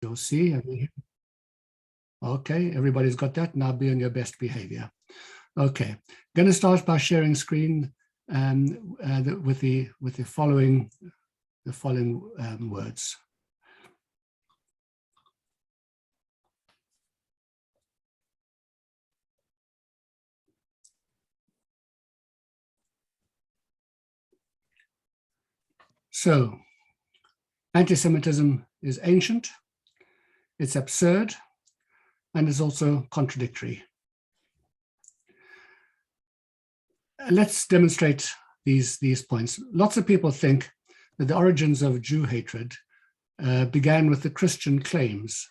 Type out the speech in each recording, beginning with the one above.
You'll see. Okay, everybody's got that. Now be on your best behavior. Okay, going to start by sharing screen with the following words. So, anti-Semitism is ancient, it's absurd, and it's also contradictory. Let's demonstrate these points. Lots of people think that the origins of Jew hatred began with the Christian claims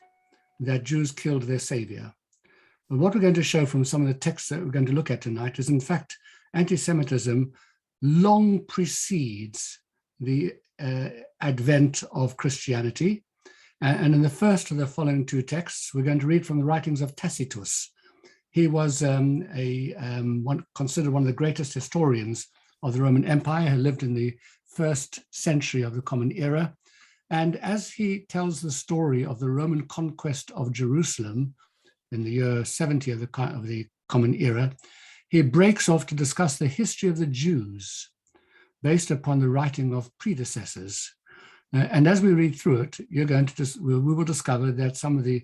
that Jews killed their savior. But what we're going to show from some of the texts that we're going to look at tonight is, in fact, anti-Semitism long precedes the advent of Christianity. And in the first of the following two texts, we're going to read from the writings of Tacitus. He was considered one of the greatest historians of the Roman Empire, who lived in the first century of the Common Era. And as he tells the story of the Roman conquest of Jerusalem in the year 70 of the Common Era, he breaks off to discuss the history of the Jews based upon the writing of predecessors. And as we read through it, we will discover that some of the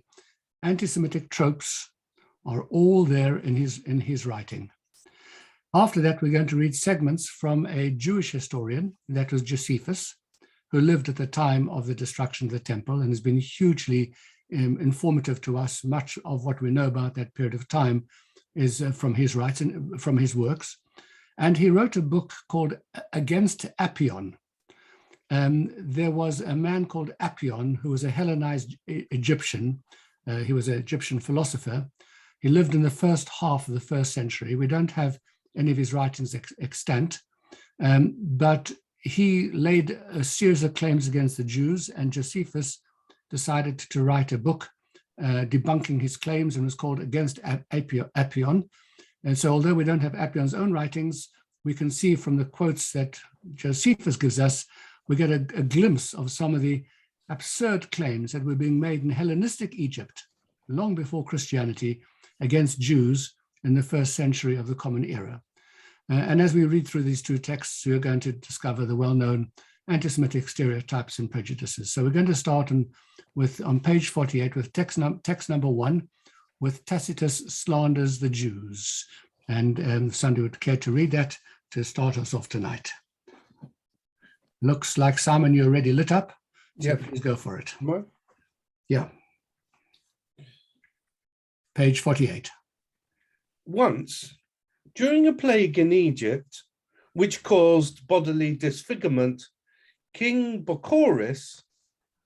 anti-Semitic tropes are all there in his writing. After that, we're going to read segments from a Jewish historian, that was Josephus, who lived at the time of the destruction of the temple and has been hugely informative to us. Much of what we know about that period of time is from his writing, from his works. And he wrote a book called Against Appian. There was a man called Appian who was a Hellenized Egyptian. He was an Egyptian philosopher. He lived in the first half of the first century. We don't have any of his writings extant, but he laid a series of claims against the Jews, and Josephus decided to write a book debunking his claims, and was called Against Appian. And so although we don't have Appian's own writings, we can see from the quotes that Josephus gives us, we get a glimpse of some of the absurd claims that were being made in Hellenistic Egypt long before Christianity against Jews in the first century of the Common Era. And as we read through these two texts, we're going to discover the well-known anti-Semitic stereotypes and prejudices. So we're going to start on page 48 with text number 1, with Tacitus slanders the Jews. And somebody would care to read that to start us off tonight. Looks like, Simon, you're already lit up. So yeah, please go for it. What? Yeah. Page 48. Once, during a plague in Egypt, which caused bodily disfigurement, King Bocchoris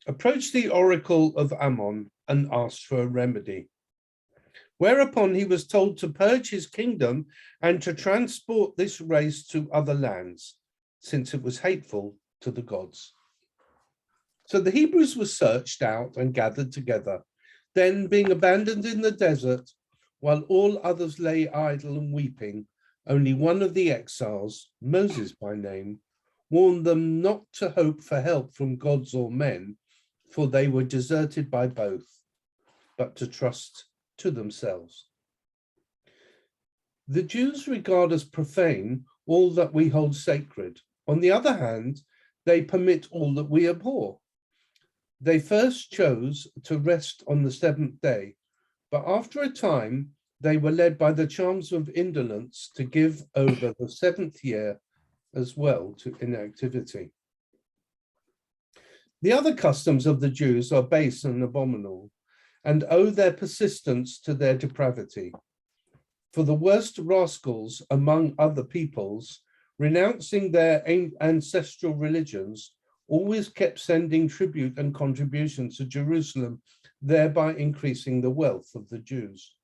approached the oracle of Ammon and asked for a remedy. Whereupon he was told to purge his kingdom and to transport this race to other lands, since it was hateful to the gods. So the Hebrews were searched out and gathered together. Then, being abandoned in the desert, while all others lay idle and weeping, only one of the exiles, Moses by name, warned them not to hope for help from gods or men, for they were deserted by both, but to trust to themselves. The Jews regard as profane all that we hold sacred. On the other hand, they permit all that we abhor. They first chose to rest on the seventh day, but after a time, they were led by the charms of indolence to give over the seventh year as well to inactivity. The other customs of the Jews are base and abominable, and owe their persistence to their depravity. For the worst rascals among other peoples, renouncing their ancestral religions, always kept sending tribute and contributions to Jerusalem, thereby increasing the wealth of the Jews.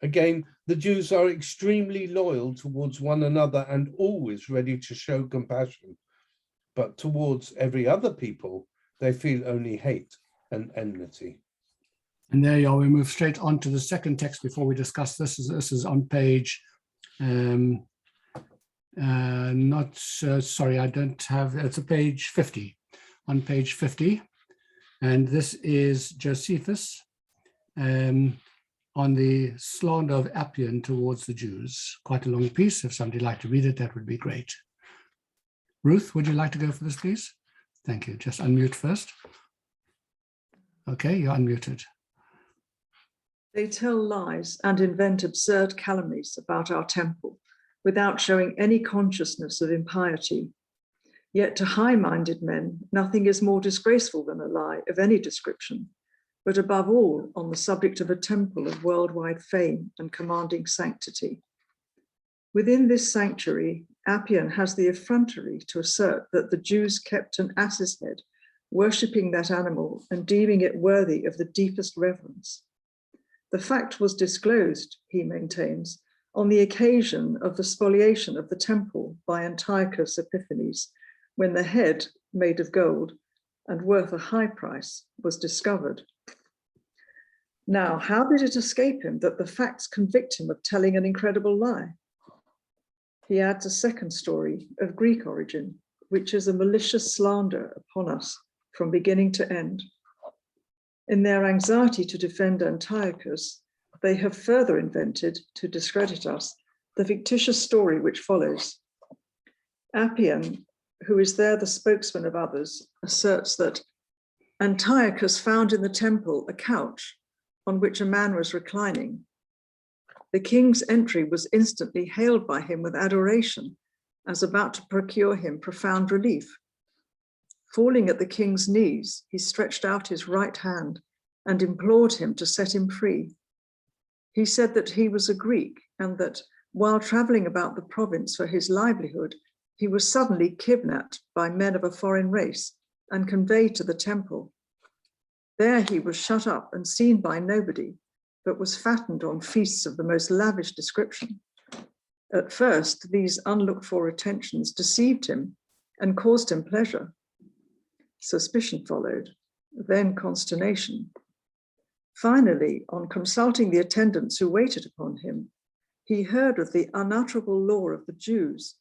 Again, the Jews are extremely loyal towards one another and always ready to show compassion, but towards every other people, they feel only hate and enmity. And there you are, we move straight on to the second text before we discuss this. This is on page, sorry, I don't have, it's a page 50. On page 50, And this is Josephus on the slander of Appian towards the Jews. Quite a long piece. If somebody would like to read it, that would be great. Ruth, would you like to go for this, please? Thank you. Just unmute first. Okay, you're unmuted. They tell lies and invent absurd calumnies about our temple without showing any consciousness of impiety. Yet to high-minded men, nothing is more disgraceful than a lie of any description, but above all on the subject of a temple of worldwide fame and commanding sanctity. Within this sanctuary, Appian has the effrontery to assert that the Jews kept an ass's head, worshipping that animal and deeming it worthy of the deepest reverence. The fact was disclosed, he maintains, on the occasion of the spoliation of the temple by Antiochus Epiphanes, when the head, made of gold and worth a high price, was discovered. Now, how did it escape him that the facts convict him of telling an incredible lie? He adds a second story of Greek origin, which is a malicious slander upon us from beginning to end. In their anxiety to defend Antiochus, they have further invented, to discredit us, the fictitious story which follows. Appian, who is there the spokesman of others, asserts that Antiochus found in the temple a couch on which a man was reclining. The king's entry was instantly hailed by him with adoration, as about to procure him profound relief. Falling at the king's knees, he stretched out his right hand and implored him to set him free. He said that he was a Greek and that while traveling about the province for his livelihood, he was suddenly kidnapped by men of a foreign race and conveyed to the temple. There he was shut up and seen by nobody, but was fattened on feasts of the most lavish description. At first, these unlooked for attentions deceived him and caused him pleasure. Suspicion followed, then consternation. Finally, on consulting the attendants who waited upon him, he heard of the unutterable law of the Jews,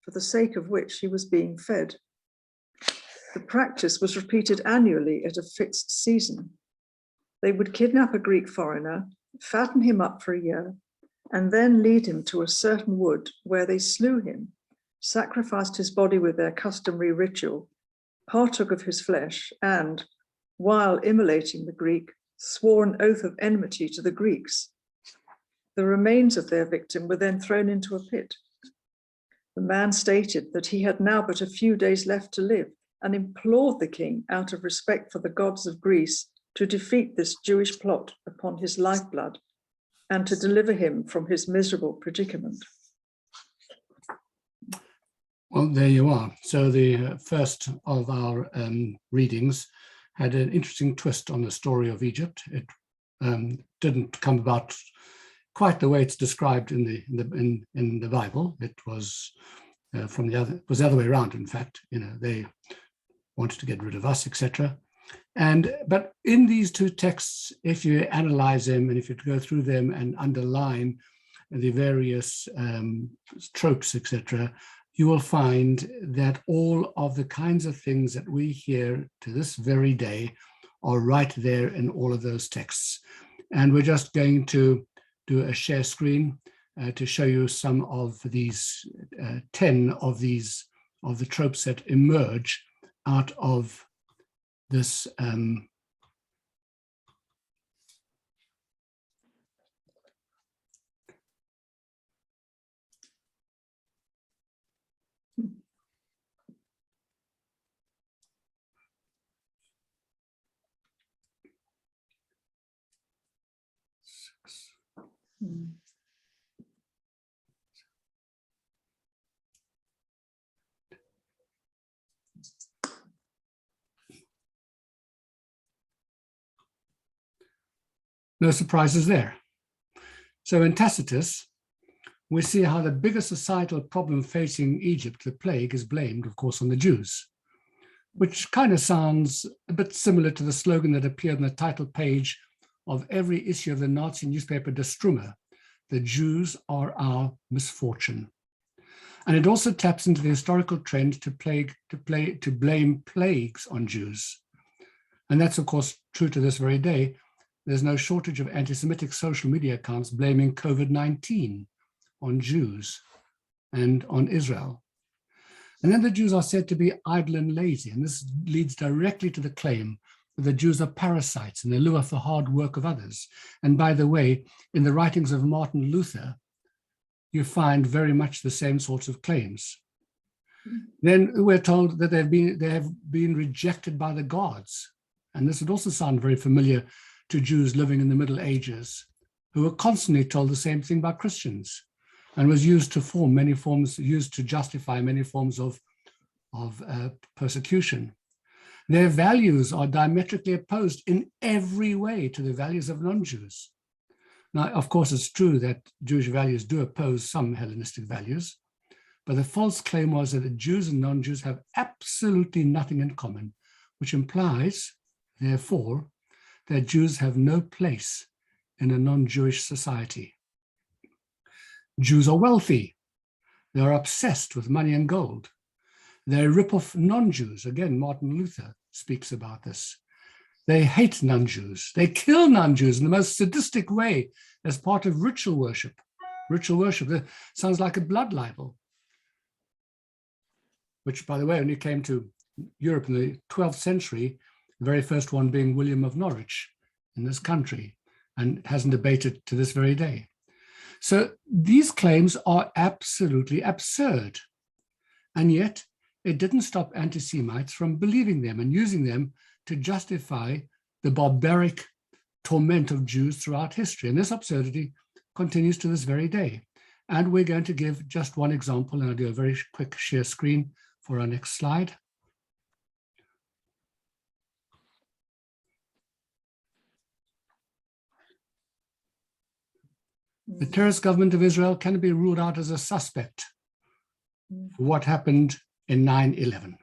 for the sake of which he was being fed. The practice was repeated annually at a fixed season. They would kidnap a Greek foreigner, fatten him up for a year, and then lead him to a certain wood where they slew him, sacrificed his body with their customary ritual, partook of his flesh, and, while immolating the Greek, swore an oath of enmity to the Greeks. The remains of their victim were then thrown into a pit. The man stated that he had now but a few days left to live and implored the king, out of respect for the gods of Greece, to defeat this Jewish plot upon his lifeblood and to deliver him from his miserable predicament. Well, there you are. So the first of our readings had an interesting twist on the story of Egypt. It didn't come about quite the way it's described in the Bible. It was it was the other way around. In fact, they wanted to get rid of us, etc. But in these two texts, if you analyze them and if you go through them and underline the various tropes, etc., you will find that all of the kinds of things that we hear to this very day are right there in all of those texts. And we're just going to do a share screen to show you some of these 10 of the tropes that emerge out of this no surprises there. So in Tacitus, we see how the biggest societal problem facing Egypt, the plague, is blamed, of course, on the Jews, which kind of sounds a bit similar to the slogan that appeared on the title page of every issue of the Nazi newspaper Der Strömer, "The Jews are our misfortune." And it also taps into the historical trend to blame plagues on Jews. And that's, of course, true to this very day. There's no shortage of anti-Semitic social media accounts blaming COVID-19 on Jews and on Israel. And then the Jews are said to be idle and lazy. And this leads directly to the claim that the Jews are parasites and they live off the hard work of others. And by the way, in the writings of Martin Luther, you find very much the same sorts of claims. Then we're told that they have been rejected by the gods. And this would also sound very familiar to Jews living in the Middle Ages, who were constantly told the same thing by Christians, and was used to justify many forms of persecution. Their values are diametrically opposed in every way to the values of non-Jews. Now, of course, it's true that Jewish values do oppose some Hellenistic values, but the false claim was that the Jews and non-Jews have absolutely nothing in common, which implies, therefore, that Jews have no place in a non-Jewish society. Jews are wealthy. They are obsessed with money and gold. They rip off non-Jews. Again, Martin Luther speaks about this. They hate non-Jews. They kill non-Jews in the most sadistic way as part of ritual worship. Ritual worship, that sounds like a blood libel, which, by the way, only came to Europe in the 12th century, the very first one being William of Norwich in this country, and hasn't abated to this very day. So these claims are absolutely absurd. And yet it didn't stop anti-Semites from believing them and using them to justify the barbaric torment of Jews throughout history. And this absurdity continues to this very day. And we're going to give just one example, and I'll do a very quick share screen for our next slide. The terrorist government of Israel can be ruled out as a suspect for what happened in 9/11.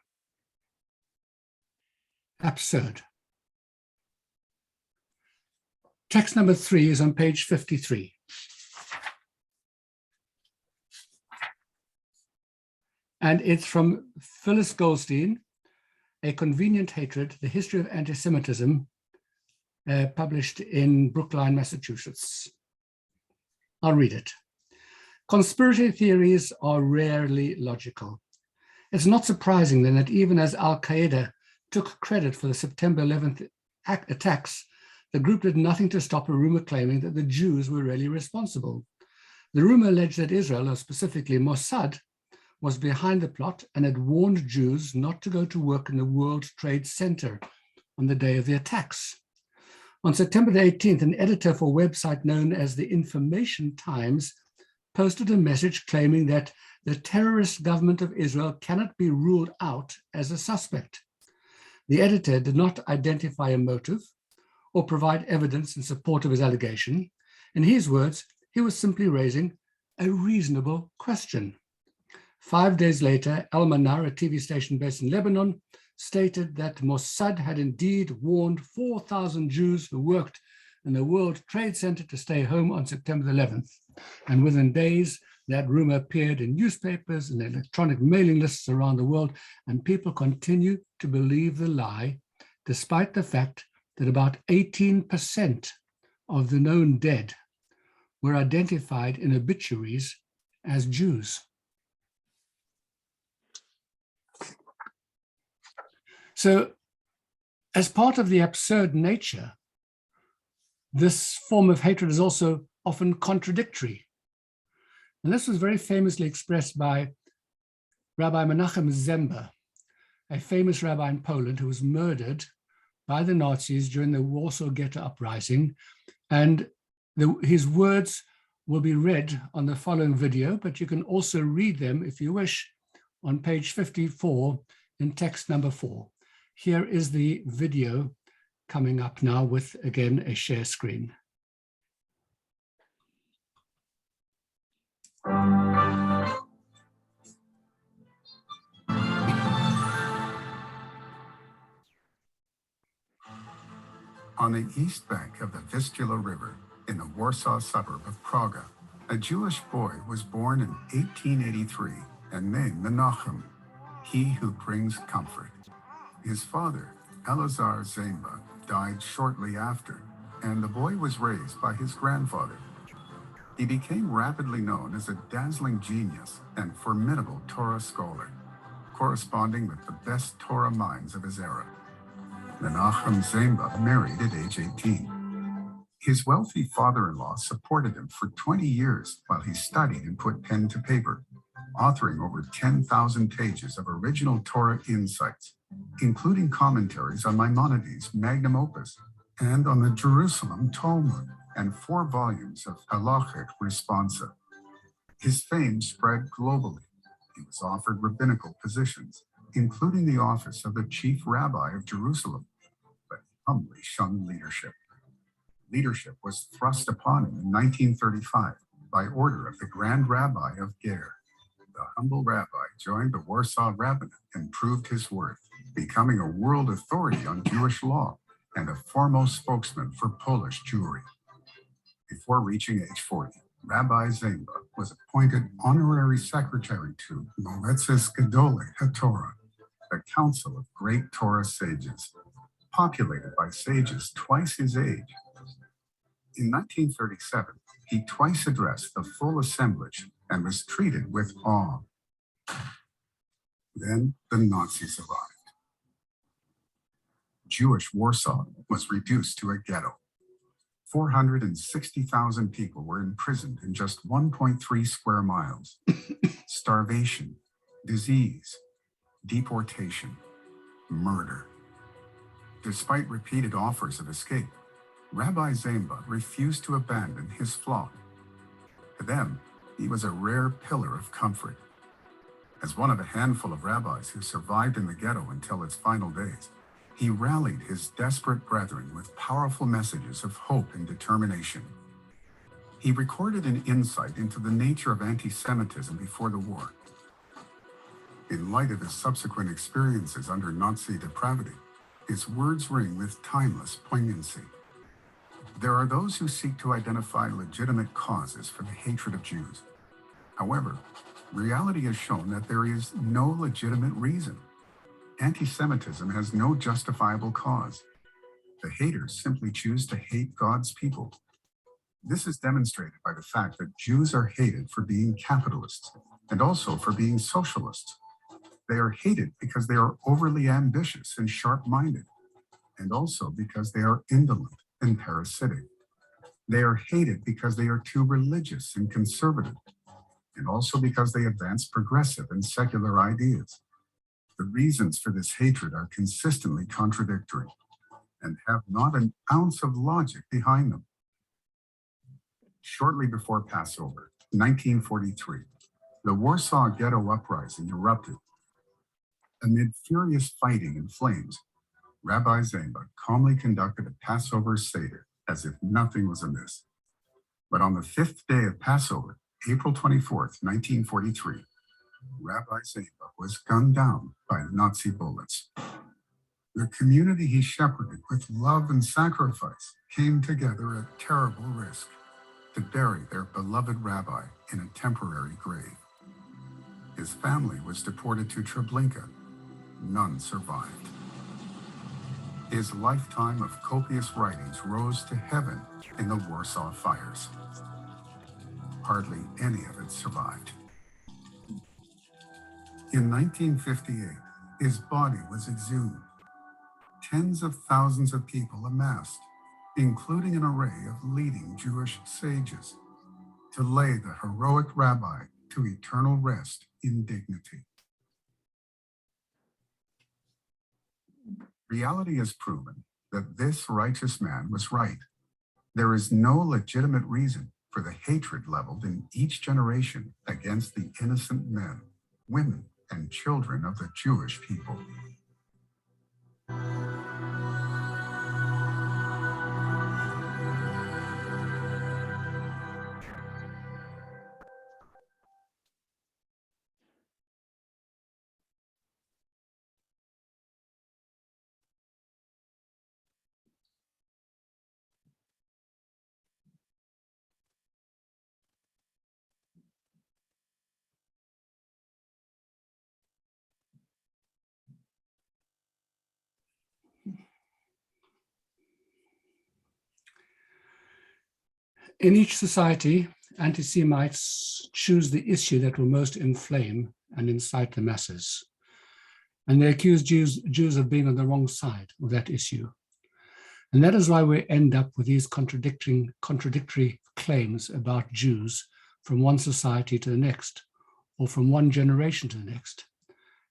Absurd. Text number 3 is on page 53. And it's from Phyllis Goldstein, A Convenient Hatred, The History of Anti-Semitism, published in Brookline, Massachusetts. I'll read it. Conspiracy theories are rarely logical. It's not surprising then that even as Al-Qaeda took credit for the September 11th attacks, the group did nothing to stop a rumor claiming that the Jews were really responsible. The rumor alleged that Israel, or specifically Mossad, was behind the plot and had warned Jews not to go to work in the World Trade Center on the day of the attacks. On September the 18th, an editor for a website known as the Information Times posted a message claiming that the terrorist government of Israel cannot be ruled out as a suspect. The editor did not identify a motive or provide evidence in support of his allegation. In his words, he was simply raising a reasonable question. 5 days later, Al Manar, a TV station based in Lebanon, stated that Mossad had indeed warned 4,000 Jews who worked in the World Trade Center to stay home on September 11th. And within days, that rumor appeared in newspapers and electronic mailing lists around the world, and people continue to believe the lie, despite the fact that about 18% of the known dead were identified in obituaries as Jews. So, as part of the absurd nature, this form of hatred is also often contradictory. And this was very famously expressed by Rabbi Menachem Zember, a famous rabbi in Poland who was murdered by the Nazis during the Warsaw Ghetto Uprising. And his words will be read on the following video, but you can also read them, if you wish, on page 54 in text number 4. Here is the video coming up now with, again, a share screen. On the east bank of the Vistula River, in the Warsaw suburb of Praga, a Jewish boy was born in 1883 and named Menachem, he who brings comfort. His father, Elazar Zemba died shortly after, and the boy was raised by his grandfather. He became rapidly known as a dazzling genius and formidable Torah scholar, corresponding with the best Torah minds of his era. Menachem Zemba married at age 18. His wealthy father-in-law supported him for 20 years while he studied and put pen to paper, authoring over 10,000 pages of original Torah insights, including commentaries on Maimonides' magnum opus and on the Jerusalem Talmud, and 4 volumes of halachic responsa. His fame spread globally. He was offered rabbinical positions, including the office of the chief rabbi of Jerusalem, but he humbly shunned leadership. Leadership was thrust upon him in 1935 by order of the Grand Rabbi of Ger. The humble rabbi joined the Warsaw Rabbinate and proved his worth, becoming a world authority on Jewish law and a foremost spokesman for Polish Jewry. Before reaching age 40, Rabbi Zemba was appointed honorary secretary to Moetzes Gedolei HaTorah, a council of great Torah sages, populated by sages twice his age. In 1937, he twice addressed the full assemblage and was treated with awe. Then the Nazis arrived. Jewish Warsaw was reduced to a ghetto. 460,000 people were imprisoned in just 1.3 square miles. Starvation, disease, deportation, murder. Despite repeated offers of escape, Rabbi Zemba refused to abandon his flock. To them, he was a rare pillar of comfort. As one of a handful of rabbis who survived in the ghetto until its final days, he rallied his desperate brethren with powerful messages of hope and determination. He recorded an insight into the nature of anti-Semitism before the war. In light of his subsequent experiences under Nazi depravity, his words ring with timeless poignancy. There are those who seek to identify legitimate causes for the hatred of Jews. However, reality has shown that there is no legitimate reason. Anti-Semitism has no justifiable cause. The haters simply choose to hate God's people. This is demonstrated by the fact that Jews are hated for being capitalists and also for being socialists. They are hated because they are overly ambitious and sharp-minded, and also because they are indolent and parasitic. They are hated because they are too religious and conservative, and also because they advance progressive and secular ideas. The reasons for this hatred are consistently contradictory and have not an ounce of logic behind them. Shortly before Passover, 1943, the Warsaw Ghetto Uprising erupted. Amid furious fighting and flames, Rabbi Zemba calmly conducted a Passover Seder as if nothing was amiss. But on the 5th day of Passover, April 24th, 1943, Rabbi Zemba was gunned down by Nazi bullets. The community he shepherded with love and sacrifice came together at terrible risk to bury their beloved rabbi in a temporary grave. His family was deported to Treblinka. None survived. His lifetime of copious writings rose to heaven in the Warsaw fires. Hardly any of it survived. In 1958, his body was exhumed. Tens of thousands of people amassed, including an array of leading Jewish sages, to lay the heroic rabbi to eternal rest in dignity. Reality has proven that this righteous man was right. There is no legitimate reason for the hatred leveled in each generation against the innocent men, women, and children of the Jewish people. In each society, anti-Semites choose the issue that will most inflame and incite the masses. And they accuse Jews of being on the wrong side of that issue. And that is why we end up with these contradictory claims about Jews from one society to the next, or from one generation to the next.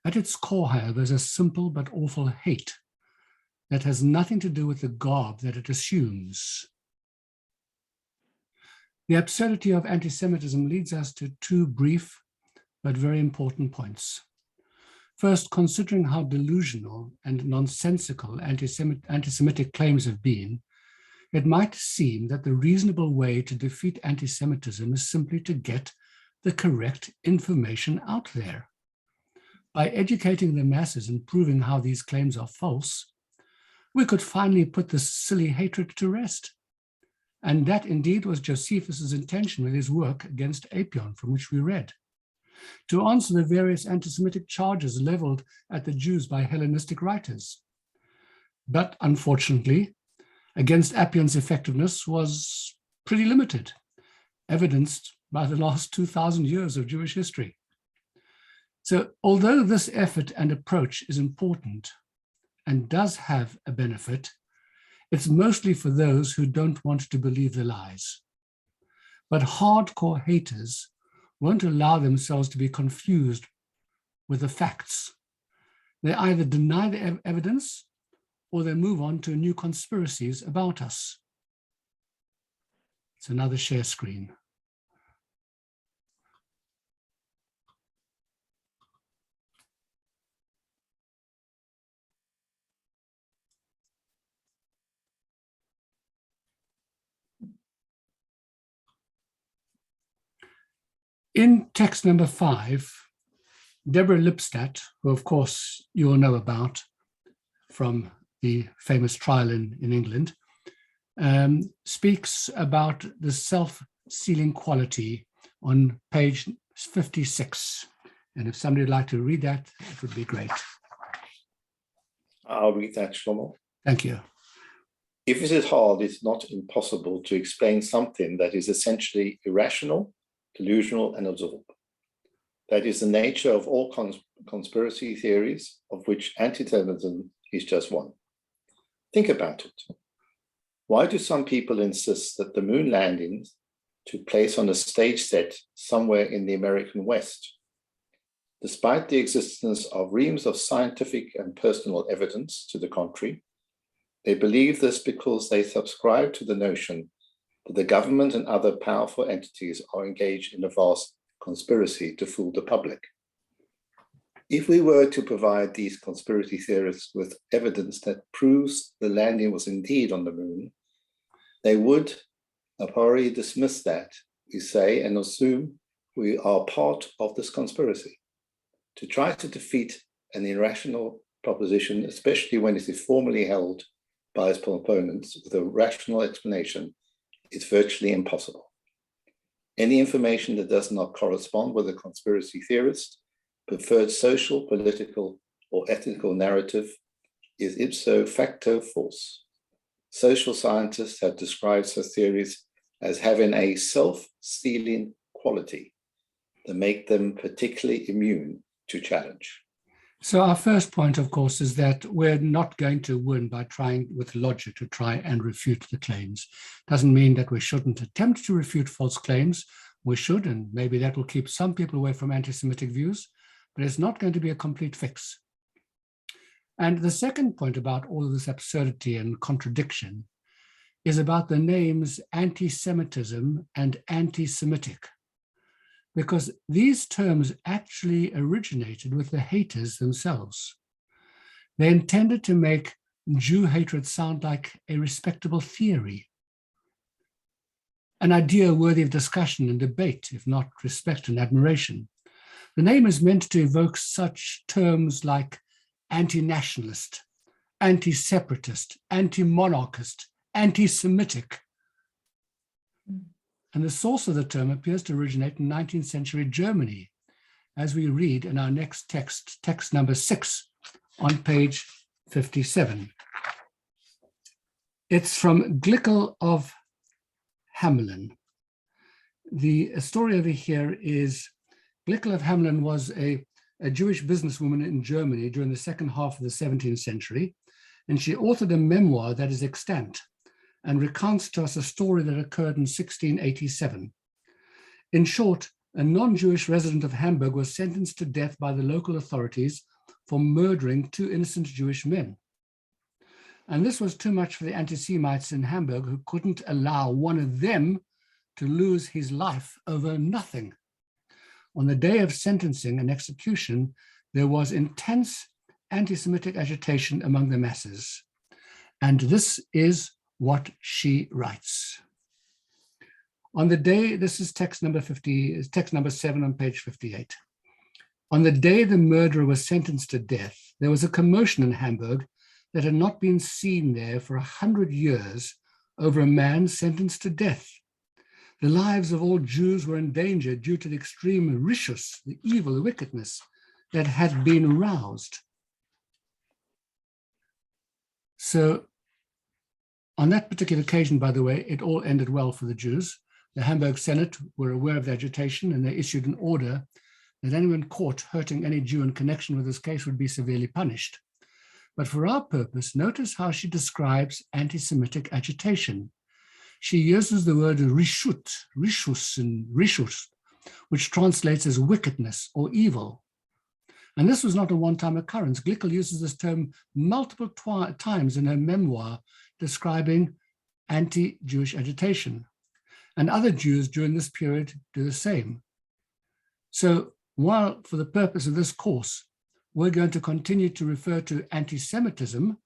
At its core, however, is a simple but awful hate that has nothing to do with the garb that it assumes. The absurdity of anti-Semitism leads us to two brief but very important points. First, considering how delusional and nonsensical anti-Semitic claims have been, it might seem that the reasonable way to defeat anti-Semitism is simply to get the correct information out there. By educating the masses and proving how these claims are false, we could finally put this silly hatred to rest. And that indeed was Josephus' intention with his work against Apion, from which we read. To answer the various anti-Semitic charges leveled at the Jews by Hellenistic writers. But unfortunately, against Apion's effectiveness was pretty limited, evidenced by the last 2,000 years of Jewish history. So although this effort and approach is important and does have a benefit, it's mostly for those who don't want to believe the lies. But hardcore haters won't allow themselves to be confused with the facts. They either deny the evidence or they move on to new conspiracies about us. It's another share screen. In text number 5, Deborah Lipstadt, who of course you will know about from the famous trial in England, speaks about the self-sealing quality on page 56. And if somebody would like to read that, it would be great. I'll read that, Shlomo. Thank you. If it is hard, it's not impossible to explain something that is essentially irrational, delusional, and absurd. That is the nature of all conspiracy theories, of which anti-Semitism is just one. Think about it. Why do some people insist that the moon landings took place on a stage set somewhere in the American West? Despite the existence of reams of scientific and personal evidence to the contrary, they believe this because they subscribe to the notion that the government and other powerful entities are engaged in a vast conspiracy to fool the public. If we were to provide these conspiracy theorists with evidence that proves the landing was indeed on the moon, they would a priori dismiss that, we say, and assume we are part of this conspiracy. To try to defeat an irrational proposition, especially when it is formally held by its proponents with a rational explanation, is virtually impossible. Any information that does not correspond with a conspiracy theorist preferred social, political, or ethical narrative is ipso facto false. Social scientists have described such theories as having a self-sealing quality that make them particularly immune to challenge. So our first point, of course, is that we're not going to win by trying with logic to try and refute the claims. Doesn't mean that we shouldn't attempt to refute false claims. We should, and maybe that will keep some people away from anti-Semitic views, but it's not going to be a complete fix. And the second point about all of this absurdity and contradiction is about the names anti-Semitism and anti-Semitic, because these terms actually originated with the haters themselves. They intended to make Jew hatred sound like a respectable theory, an idea worthy of discussion and debate, if not respect and admiration. The name is meant to evoke such terms like anti-nationalist, anti-separatist, anti-monarchist, anti-Semitic. And the source of the term appears to originate in 19th century Germany, as we read in our next text, text number 6 on page 57. It's from Glickel of Hamelin, The story over here is Glickel of Hamelin was a Jewish businesswoman in Germany during the second half of the 17th century, and she authored a memoir that is extant and recounts to us a story that occurred in 1687. In short, a non-Jewish resident of Hamburg was sentenced to death by the local authorities for murdering 2 innocent Jewish men. And this was too much for the anti-Semites in Hamburg, who couldn't allow one of them to lose his life over nothing. On the day of sentencing and execution, there was intense anti-Semitic agitation among the masses. And this is what she writes. On the day, this is text number 7 on page 58. On the day the murderer was sentenced to death, there was a commotion in Hamburg that had not been seen there for 100 years over a man sentenced to death. The lives of all Jews were in danger due to the extreme rishus, the evil, the wickedness that had been roused. So on that particular occasion, by the way, it all ended well for the Jews. The Hamburg Senate were aware of the agitation, and they issued an order that anyone caught hurting any Jew in connection with this case would be severely punished. But for our purpose, notice how she describes anti-Semitic agitation. She uses the word rishus, which translates as wickedness or evil. And this was not a one-time occurrence. Glickel uses this term multiple times in her memoir describing anti-Jewish agitation. And other Jews during this period do the same. So while for the purpose of this course, we're going to continue to refer to anti-Semitism,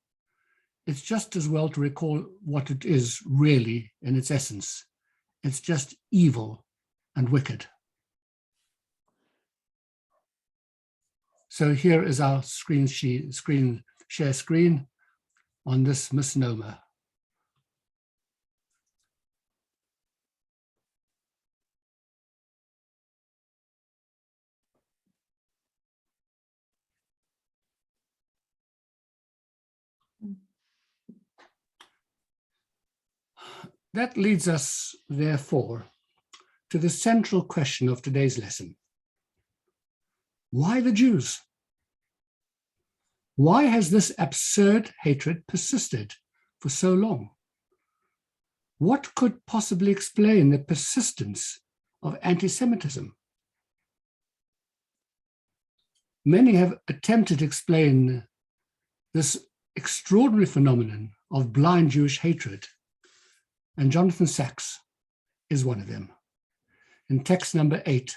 it's just as well to recall what it is really in its essence. It's just evil and wicked. So here is our share screen on this misnomer. That leads us, therefore, to the central question of today's lesson. Why the Jews? Why has this absurd hatred persisted for so long? What could possibly explain the persistence of anti-Semitism? Many have attempted to explain this extraordinary phenomenon of blind Jewish hatred, and Jonathan Sacks is one of them. In text number 8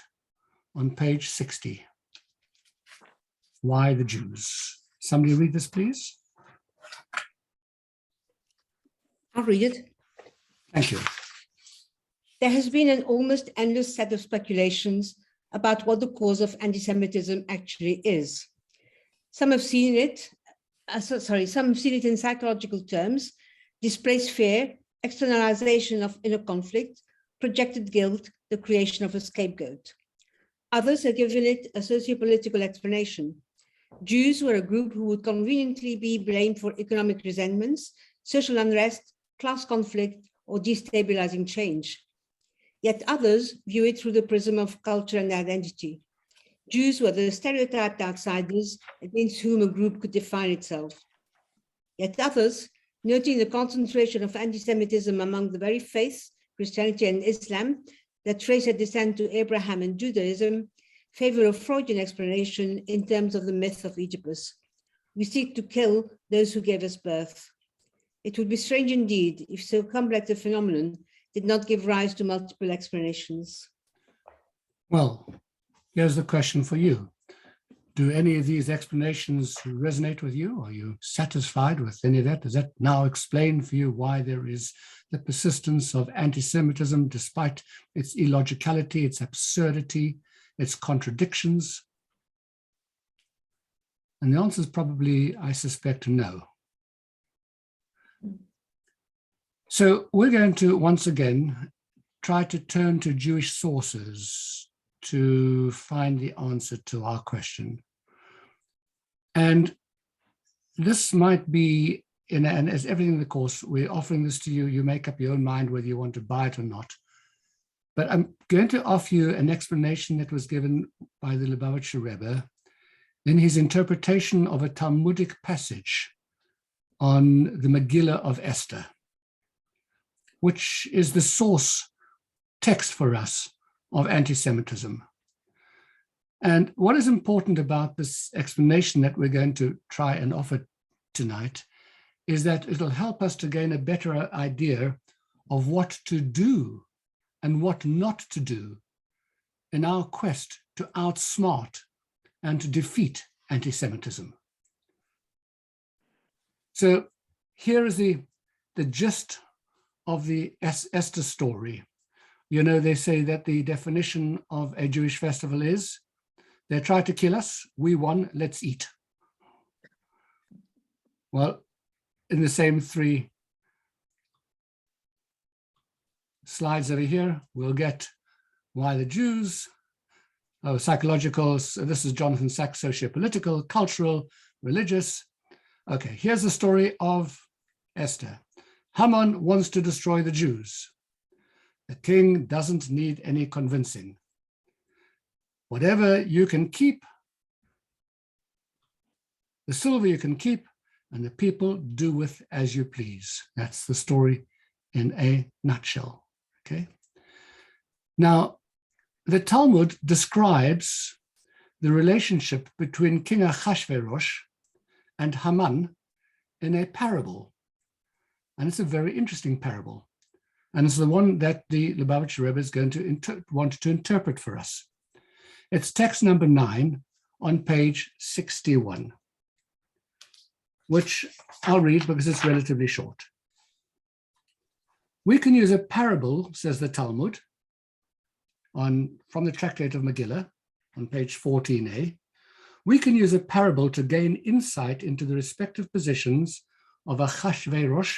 on page 60, Why the Jews? Somebody read this, please. I'll read it. Thank you. There has been an almost endless set of speculations about what the cause of anti-Semitism actually is. Some have seen it in psychological terms: displaced fear, externalization of inner conflict, projected guilt, the creation of a scapegoat. Others have given it a socio-political explanation. Jews were a group who would conveniently be blamed for economic resentments, social unrest, class conflict, or destabilizing change. Yet others view it through the prism of culture and identity. Jews were the stereotyped outsiders against whom a group could define itself. Yet others, noting the concentration of anti-Semitism among the very faiths, Christianity and Islam, that trace their descent to Abraham and Judaism, favor a Freudian explanation in terms of the myth of Oedipus. We seek to kill those who gave us birth. It would be strange indeed if so complex a phenomenon did not give rise to multiple explanations. Well, here's the question for you. Do any of these explanations resonate with you? Are you satisfied with any of that? Does that now explain for you why there is the persistence of anti-Semitism despite its illogicality, its absurdity, its contradictions? And the answer is probably, I suspect, no. So we're going to, once again, try to turn to Jewish sources to find the answer to our question. And this might be, and as everything in the course, we're offering this to you, you make up your own mind whether you want to buy it or not. But I'm going to offer you an explanation that was given by the Lubavitcher Rebbe in his interpretation of a Talmudic passage on the Megillah of Esther, which is the source text for us of anti-Semitism. And what is important about this explanation that we're going to try and offer tonight is that it'll help us to gain a better idea of what to do and what not to do in our quest to outsmart and to defeat anti-Semitism. So here is the gist of the Esther story. You know, they say that the definition of a Jewish festival is, they tried to kill us, we won, let's eat. Well, in the same 3 slides over here, we'll get why the Jews, psychological, so this is Jonathan Sachs, socio-political, cultural, religious. Okay, here's the story of Esther. Haman wants to destroy the Jews. The king doesn't need any convincing. Whatever you can keep, the silver you can keep, and the people do with as you please. That's the story in a nutshell, okay? Now, the Talmud describes the relationship between King Ahasuerus and Haman in a parable. And it's a very interesting parable. And it's the one that the Lubavitcher Rebbe is going to want to interpret for us. It's text number 9 on page 61, which I'll read because it's relatively short. We can use a parable, says the Talmud, from the Tractate of Megillah on page 14a. We can use a parable to gain insight into the respective positions of Ahasuerus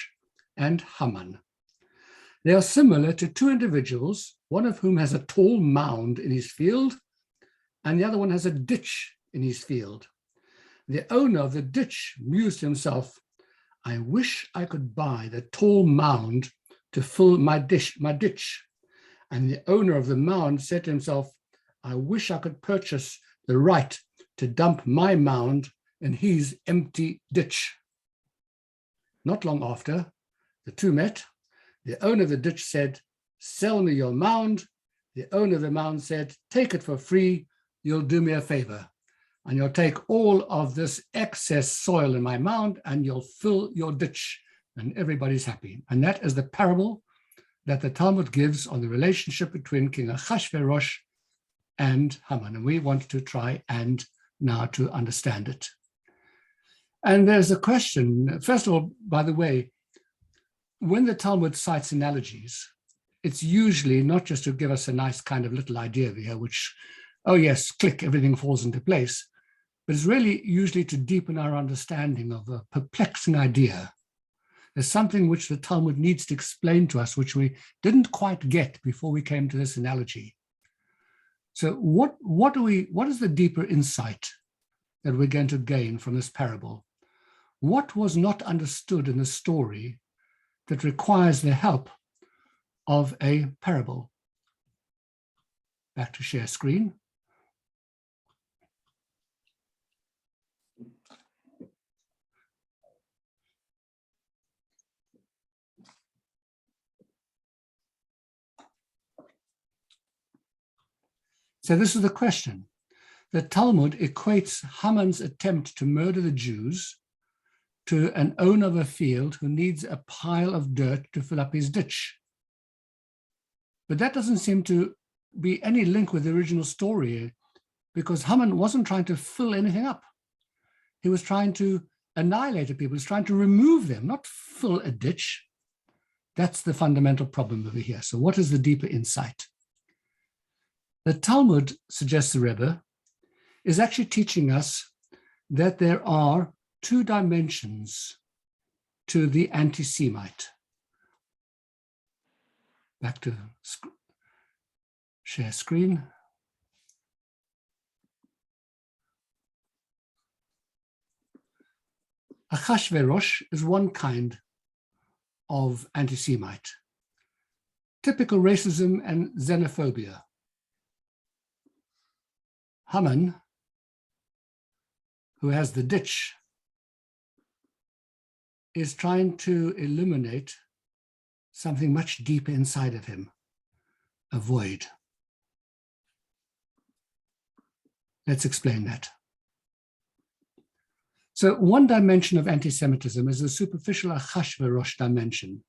and Haman. They are similar to 2 individuals, one of whom has a tall mound in his field, and the other one has a ditch in his field. The owner of the ditch mused to himself, I wish I could buy the tall mound to fill my ditch. And the owner of the mound said to himself, I wish I could purchase the right to dump my mound in his empty ditch. Not long after, the 2 met. The owner of the ditch said, sell me your mound. The owner of the mound said, take it for free. You'll do me a favor. And you'll take all of this excess soil in my mound and you'll fill your ditch and everybody's happy. And that is the parable that the Talmud gives on the relationship between King Ahasuerus and Haman. And we want to try and now to understand it. And there's a question, first of all, by the way, when the Talmud cites analogies, it's usually not just to give us a nice kind of little idea here, which, oh yes, click, everything falls into place, but it's really usually to deepen our understanding of a perplexing idea. There's something which the Talmud needs to explain to us, which we didn't quite get before we came to this analogy. So what is the deeper insight that we're going to gain from this parable? What was not understood in the story that requires the help of a parable? Back to share screen. So this is the question. The Talmud equates Haman's attempt to murder the Jews to an owner of a field who needs a pile of dirt to fill up his ditch. But that doesn't seem to be any link with the original story, because Haman wasn't trying to fill anything up. He was trying to annihilate people. He was trying to remove them, not fill a ditch. That's the fundamental problem over here. So what is the deeper insight? The Talmud, suggests the Rebbe, is actually teaching us that there are 2 dimensions to the anti-Semite. Back to share screen. Ahasuerus is one kind of anti-Semite. typical racism and xenophobia. Haman, who has the ditch, is trying to illuminate something much deeper inside of him, a void. Let's explain that. So one dimension of anti-Semitism is the superficial Achashverosh dimension.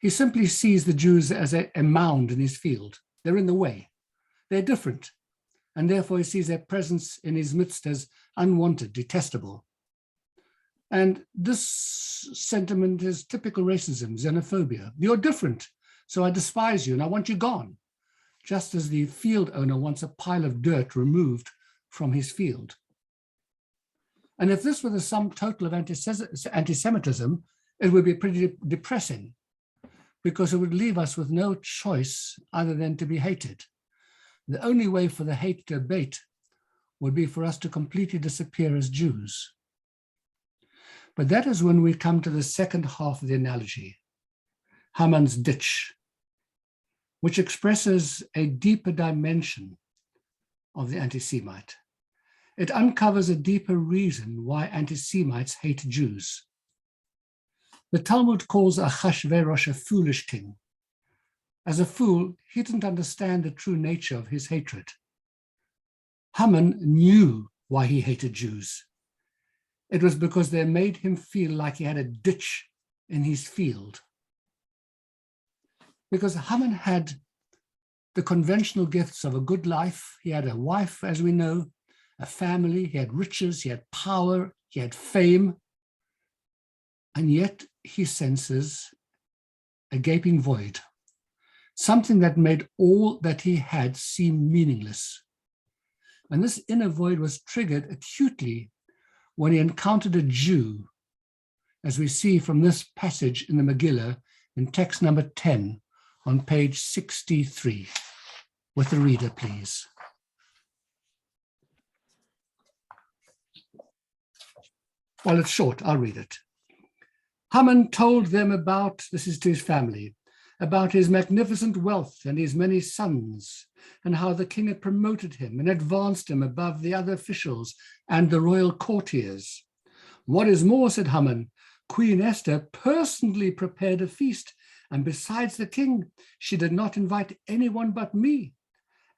He simply sees the Jews as a mound in his field. They're in the way. They're different. And therefore he sees their presence in his midst as unwanted, detestable. And this sentiment is typical racism, xenophobia. You're different, so I despise you and I want you gone. Just as the field owner wants a pile of dirt removed from his field. And if this were the sum total of anti-Semitism, it would be pretty depressing, because it would leave us with no choice other than to be hated. The only way for the hate to abate would be for us to completely disappear as Jews. But that is when we come to the second half of the analogy, Haman's ditch, which expresses a deeper dimension of the anti-Semite. It uncovers a deeper reason why anti-Semites hate Jews. The Talmud calls Achashverosh a foolish king. As a fool, he didn't understand the true nature of his hatred. Haman knew why he hated Jews. It was because they made him feel like he had a ditch in his field. Because Haman had the conventional gifts of a good life. He had a wife, as we know, a family, he had riches, he had power, he had fame. And yet he senses a gaping void, something that made all that he had seem meaningless. And this inner void was triggered acutely when he encountered a Jew, as we see from this passage in the Megillah in text number 10 on page 63. With the reader, please. Well, it's short, I'll read it. Haman told them about, this is to his family, about his magnificent wealth and his many sons, and how the king had promoted him and advanced him above the other officials and the royal courtiers. What is more, said Haman, Queen Esther personally prepared a feast, and besides the king, she did not invite anyone but me.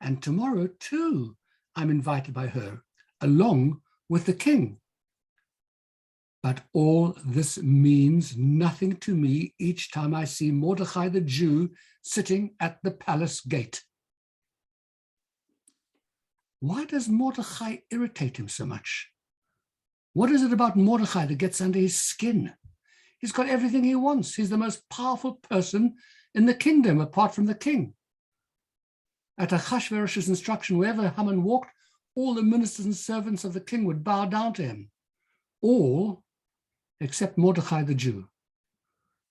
And tomorrow, too, I'm invited by her, along with the king. But all this means nothing to me each time I see Mordecai the Jew sitting at the palace gate. Why does Mordecai irritate him so much? What is it about Mordecai that gets under his skin? He's got everything he wants. He's the most powerful person in the kingdom, apart from the king. At Achashverosh's instruction, wherever Haman walked, all the ministers and servants of the king would bow down to him. All except Mordecai the Jew.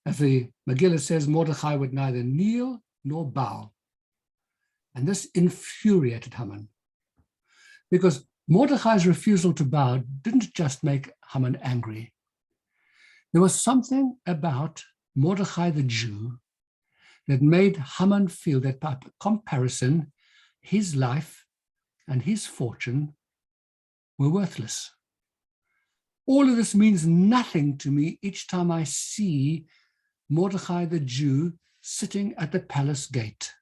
As the Megillah says, Mordecai would neither kneel nor bow. And this infuriated Haman, because Mordecai's refusal to bow didn't just make Haman angry. There was something about Mordecai the Jew that made Haman feel that by comparison, his life and his fortune were worthless. All of this means nothing to me each time I see Mordecai the Jew sitting at the palace gate.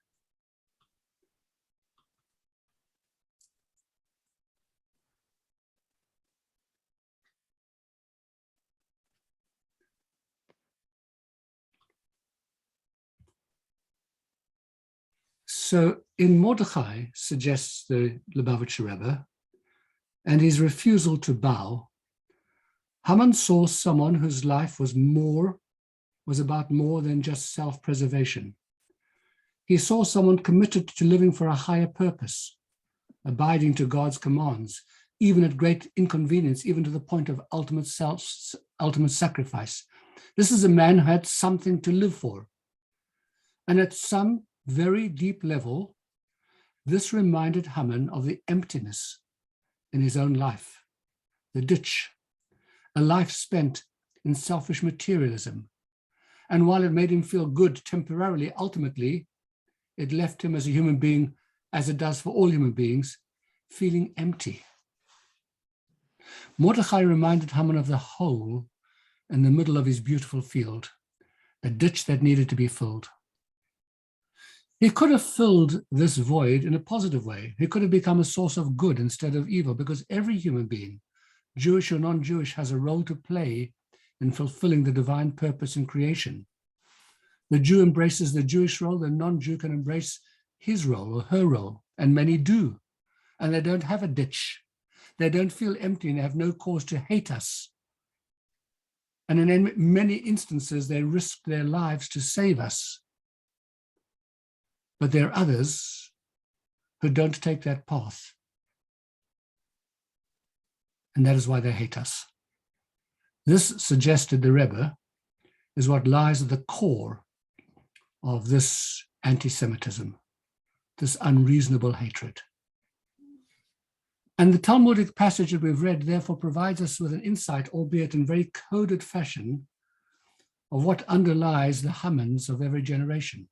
So in Mordecai, suggests the Lubavitcher Rebbe, and his refusal to bow, Haman saw someone whose life was about more than just self-preservation. He saw someone committed to living for a higher purpose, abiding to God's commands, even at great inconvenience, even to the point of ultimate sacrifice. This is a man who had something to live for. And at some very deep level, this reminded Haman of the emptiness in his own life, the ditch, a life spent in selfish materialism. And while it made him feel good temporarily, ultimately, it left him as a human being, as it does for all human beings, feeling empty. Mordechai reminded Haman of the hole in the middle of his beautiful field, a ditch that needed to be filled. He could have filled this void in a positive way. He could have become a source of good instead of evil, because every human being, Jewish or non-Jewish, has a role to play in fulfilling the divine purpose in creation. The Jew embraces the Jewish role, the non-Jew can embrace his role or her role, and many do. And they don't have a ditch. They don't feel empty and they have no cause to hate us. And in many instances, they risk their lives to save us. But there are others who don't take that path. And that is why they hate us. This, suggested the Rebbe, is what lies at the core of this anti-Semitism, this unreasonable hatred. And the Talmudic passage that we've read therefore provides us with an insight, albeit in very coded fashion, of what underlies the Hamans of every generation.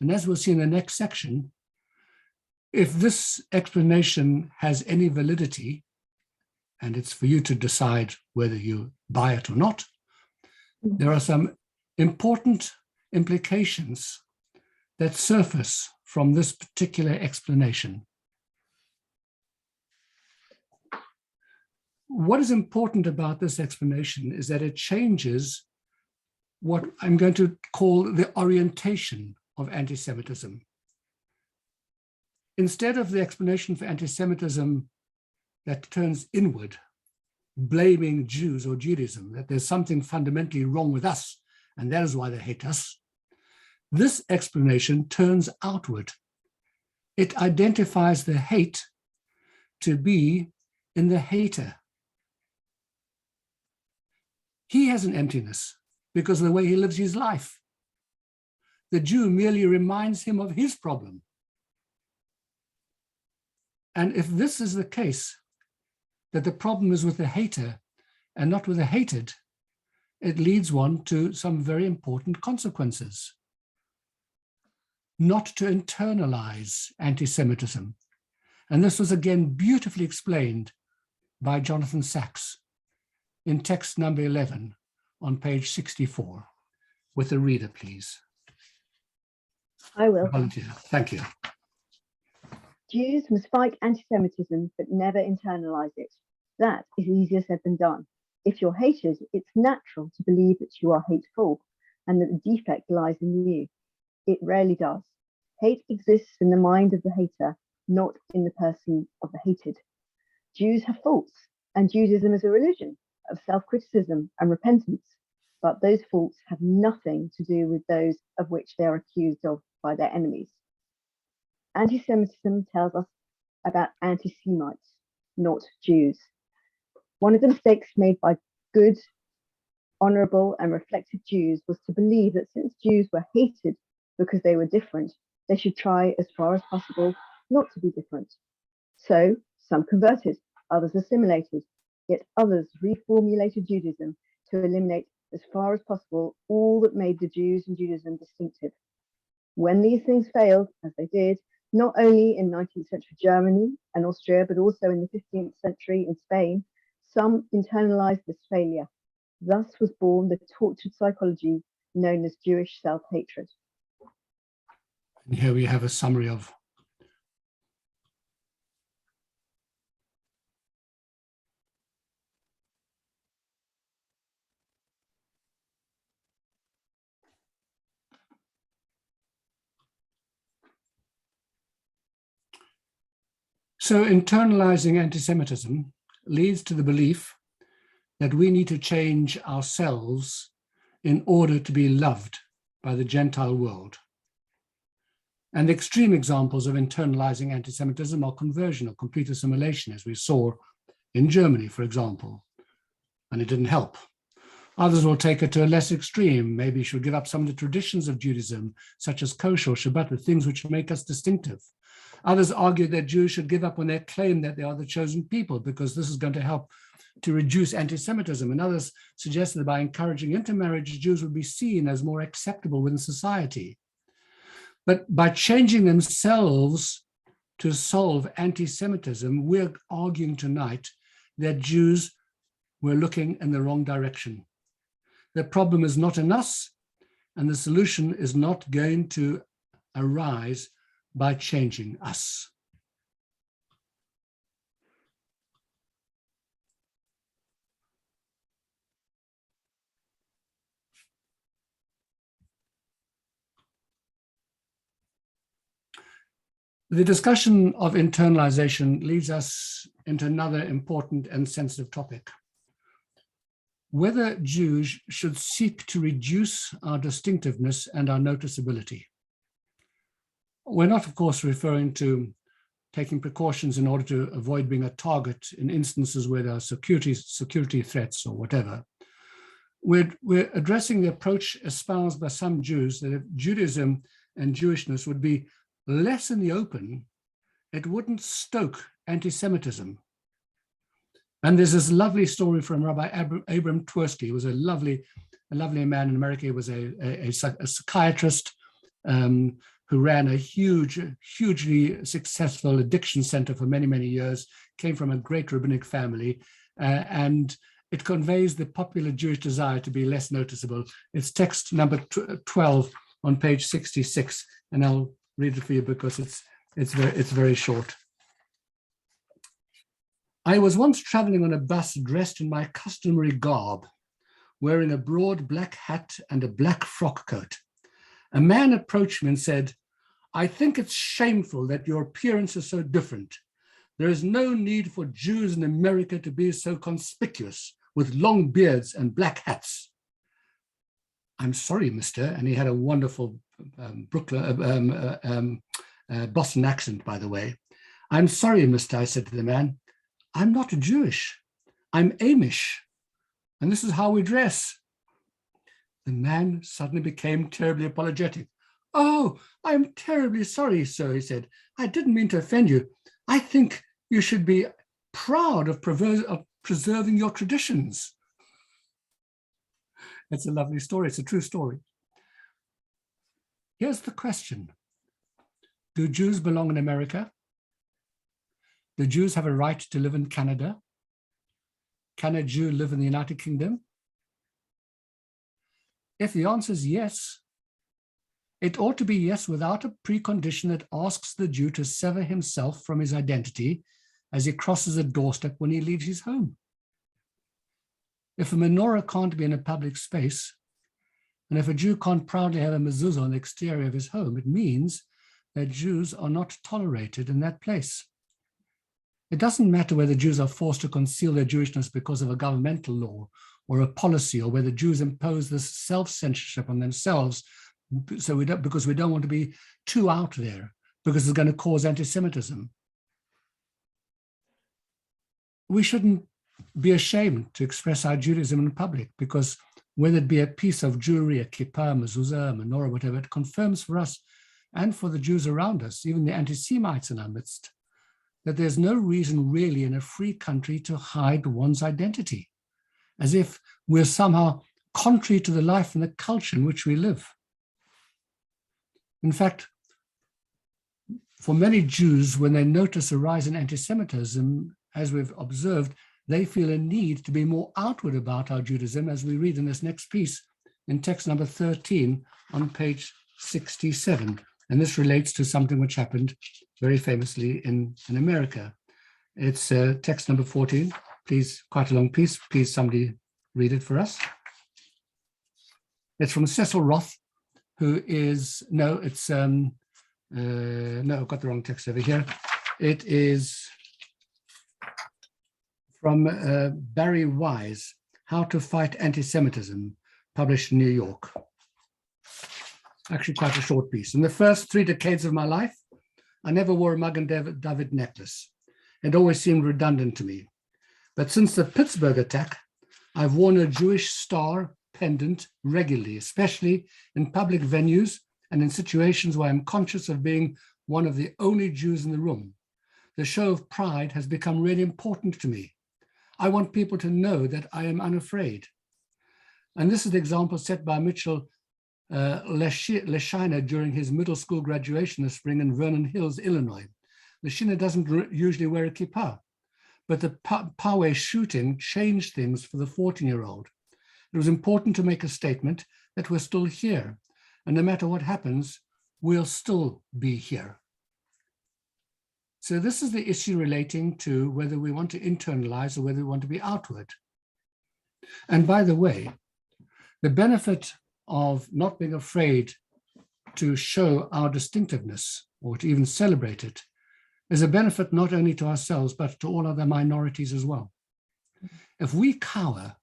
And as we'll see in the next section, if this explanation has any validity, and it's for you to decide whether you buy it or not, there are some important implications that surface from this particular explanation. What is important about this explanation is that it changes what I'm going to call the orientation of anti-Semitism. Instead of the explanation for anti-Semitism that turns inward, blaming Jews or Judaism, that there's something fundamentally wrong with us, and that is why they hate us, this explanation turns outward. It identifies the hate to be in the hater. He has an emptiness because of the way he lives his life. The Jew merely reminds him of his problem. And if this is the case, that the problem is with the hater and not with the hated, it leads one to some very important consequences. Not to internalize anti-Semitism. And this was again beautifully explained by Jonathan Sachs in text number 11 on page 64. With a reader, please. I will. Volunteer. Thank you. Jews must fight anti-Semitism, but never internalize it. That is easier said than done. If you're hated, it's natural to believe that you are hateful and that the defect lies in you. It rarely does. Hate exists in the mind of the hater, not in the person of the hated. Jews have faults, and Judaism is a religion of self-criticism and repentance, but those faults have nothing to do with those of which they are accused of by their enemies. Anti-Semitism tells us about anti-Semites, not Jews. One of the mistakes made by good, honorable, and reflective Jews was to believe that since Jews were hated because they were different, they should try as far as possible not to be different. So some converted, others assimilated, yet others reformulated Judaism to eliminate as far as possible all that made the Jews and Judaism distinctive. When these things failed, as they did, not only in 19th century Germany and Austria, but also in the 15th century in Spain, some internalized this failure. Thus was born the tortured psychology known as Jewish self-hatred. And here we have a summary of So internalizing anti-Semitism leads to the belief that we need to change ourselves in order to be loved by the Gentile world. And extreme examples of internalizing anti-Semitism are conversion or complete assimilation, as we saw in Germany, for example, and it didn't help. Others will take it to a less extreme. Maybe you should give up some of the traditions of Judaism, such as kosher or Shabbat, the things which make us distinctive. Others argue that Jews should give up on their claim that they are the chosen people, because this is going to help to reduce anti-Semitism. And others suggest that by encouraging intermarriage, Jews would be seen as more acceptable within society. But by changing themselves to solve anti-Semitism, we're arguing tonight that Jews were looking in the wrong direction. The problem is not in us, and the solution is not going to arise by changing us. The discussion of internalization leads us into another important and sensitive topic: whether Jews should seek to reduce our distinctiveness and our noticeability. We're not, of course, referring to taking precautions in order to avoid being a target in instances where there are security threats or whatever. We're addressing the approach espoused by some Jews that if Judaism and Jewishness would be less in the open, it wouldn't stoke anti-Semitism. And there's this lovely story from Rabbi Abram Tversky. He was a lovely man in America. He was a psychiatrist who ran a hugely successful addiction center for many, many years, came from a great rabbinic family, and it conveys the popular Jewish desire to be less noticeable. It's text number 12 on page 66, and I'll read it for you because it's very short. I was once traveling on a bus dressed in my customary garb, wearing a broad black hat and a black frock coat. A man approached me and said, "I think it's shameful that your appearance is so different. There is no need for Jews in America to be so conspicuous with long beards and black hats." "I'm sorry, mister," and he had a wonderful Boston accent, by the way. "I'm sorry, mister," I said to the man. "I'm not Jewish. I'm Amish, and this is how we dress." The man suddenly became terribly apologetic. "Oh, I'm terribly sorry, sir," he said. "I didn't mean to offend you. I think you should be proud of preserving your traditions." It's a lovely story. It's a true story. Here's the question. Do Jews belong in America? Do Jews have a right to live in Canada? Can a Jew live in the United Kingdom? If the answer is yes, it ought to be yes without a precondition that asks the Jew to sever himself from his identity as he crosses a doorstep when he leaves his home. If a menorah can't be in a public space, and if a Jew can't proudly have a mezuzah on the exterior of his home, it means that Jews are not tolerated in that place. It doesn't matter whether Jews are forced to conceal their Jewishness because of a governmental law or a policy, or whether Jews impose this self-censorship on themselves because we don't want to be too out there, because it's going to cause anti-Semitism. We shouldn't be ashamed to express our Judaism in public, because whether it be a piece of jewelry, a kippah, mezuzah, menorah, whatever, it confirms for us and for the Jews around us, even the anti-Semites in our midst, that there's no reason really in a free country to hide one's identity, as if we're somehow contrary to the life and the culture in which we live. In fact, for many Jews, when they notice a rise in anti-Semitism, as we've observed, they feel a need to be more outward about our Judaism, as we read in this next piece in text number 13 on page 67. And this relates to something which happened very famously in America. It's text number 14. Please, quite a long piece. Please, somebody read it for us. It's from Cecil Roth, who is, no, it's, no, I've got the wrong text over here. It is from Barry Wise, How to Fight Anti-Semitism, published in New York. Actually quite a short piece. In the first 3 decades of my life, I never wore a Magen David necklace. It always seemed redundant to me. But since the Pittsburgh attack, I've worn a Jewish star pendant regularly, especially in public venues and in situations where I'm conscious of being one of the only Jews in the room. The show of pride has become really important to me. I want people to know that I am unafraid. And this is the example set by Mitchell Leshina during his middle school graduation this spring in Vernon Hills, Illinois. Leshina doesn't usually wear a kippah, but the Poway shooting changed things for the 14-year-old. It was important to make a statement that we're still here, and no matter what happens, we'll still be here. So this is the issue relating to whether we want to internalize or whether we want to be outward. And by the way, the benefit of not being afraid to show our distinctiveness or to even celebrate it is a benefit not only to ourselves, but to all other minorities as well. If we cower,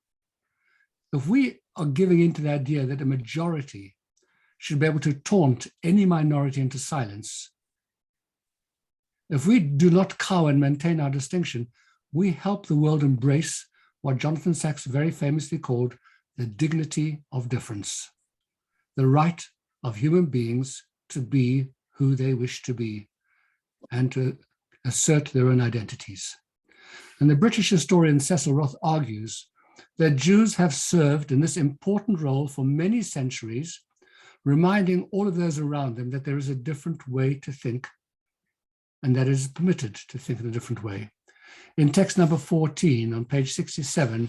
if we are giving into the idea that a majority should be able to taunt any minority into silence, if we do not cower and maintain our distinction, we help the world embrace what Jonathan Sacks very famously called the dignity of difference, the right of human beings to be who they wish to be and to assert their own identities. And the British historian Cecil Roth argues that Jews have served in this important role for many centuries, reminding all of those around them that there is a different way to think and that it is permitted to think in a different way. In text number 14 on page 67,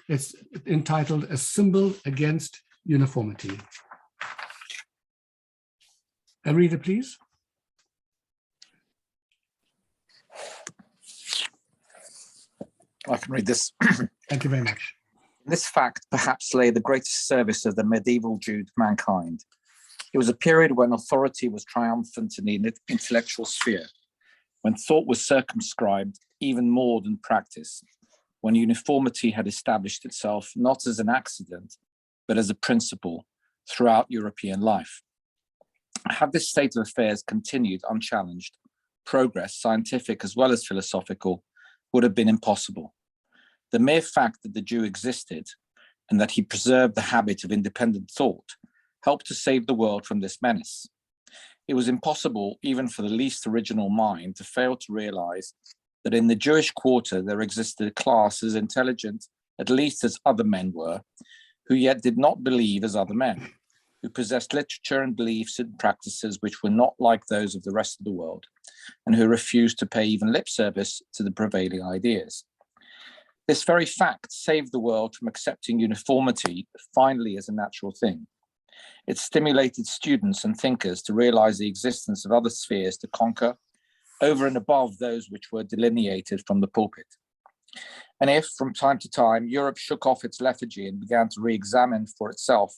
it's entitled A Symbol Against Uniformity. A reader, please. I can read this. Thank you very much. In this fact perhaps lay the greatest service of the medieval Jew to mankind. It was a period when authority was triumphant in the intellectual sphere, when thought was circumscribed even more than practice, when uniformity had established itself not as an accident, but as a principle throughout European life. Had this state of affairs continued unchallenged, progress, scientific as well as philosophical, would have been impossible. The mere fact that the Jew existed and that he preserved the habit of independent thought helped to save the world from this menace. It was impossible, even for the least original mind, to fail to realize that in the Jewish quarter there existed a class as intelligent, at least as other men were, who yet did not believe as other men, who possessed literature and beliefs and practices which were not like those of the rest of the world, and who refused to pay even lip service to the prevailing ideas. This very fact saved the world from accepting uniformity finally as a natural thing. It stimulated students and thinkers to realize the existence of other spheres to conquer over and above those which were delineated from the pulpit. And if, from time to time, Europe shook off its lethargy and began to re-examine for itself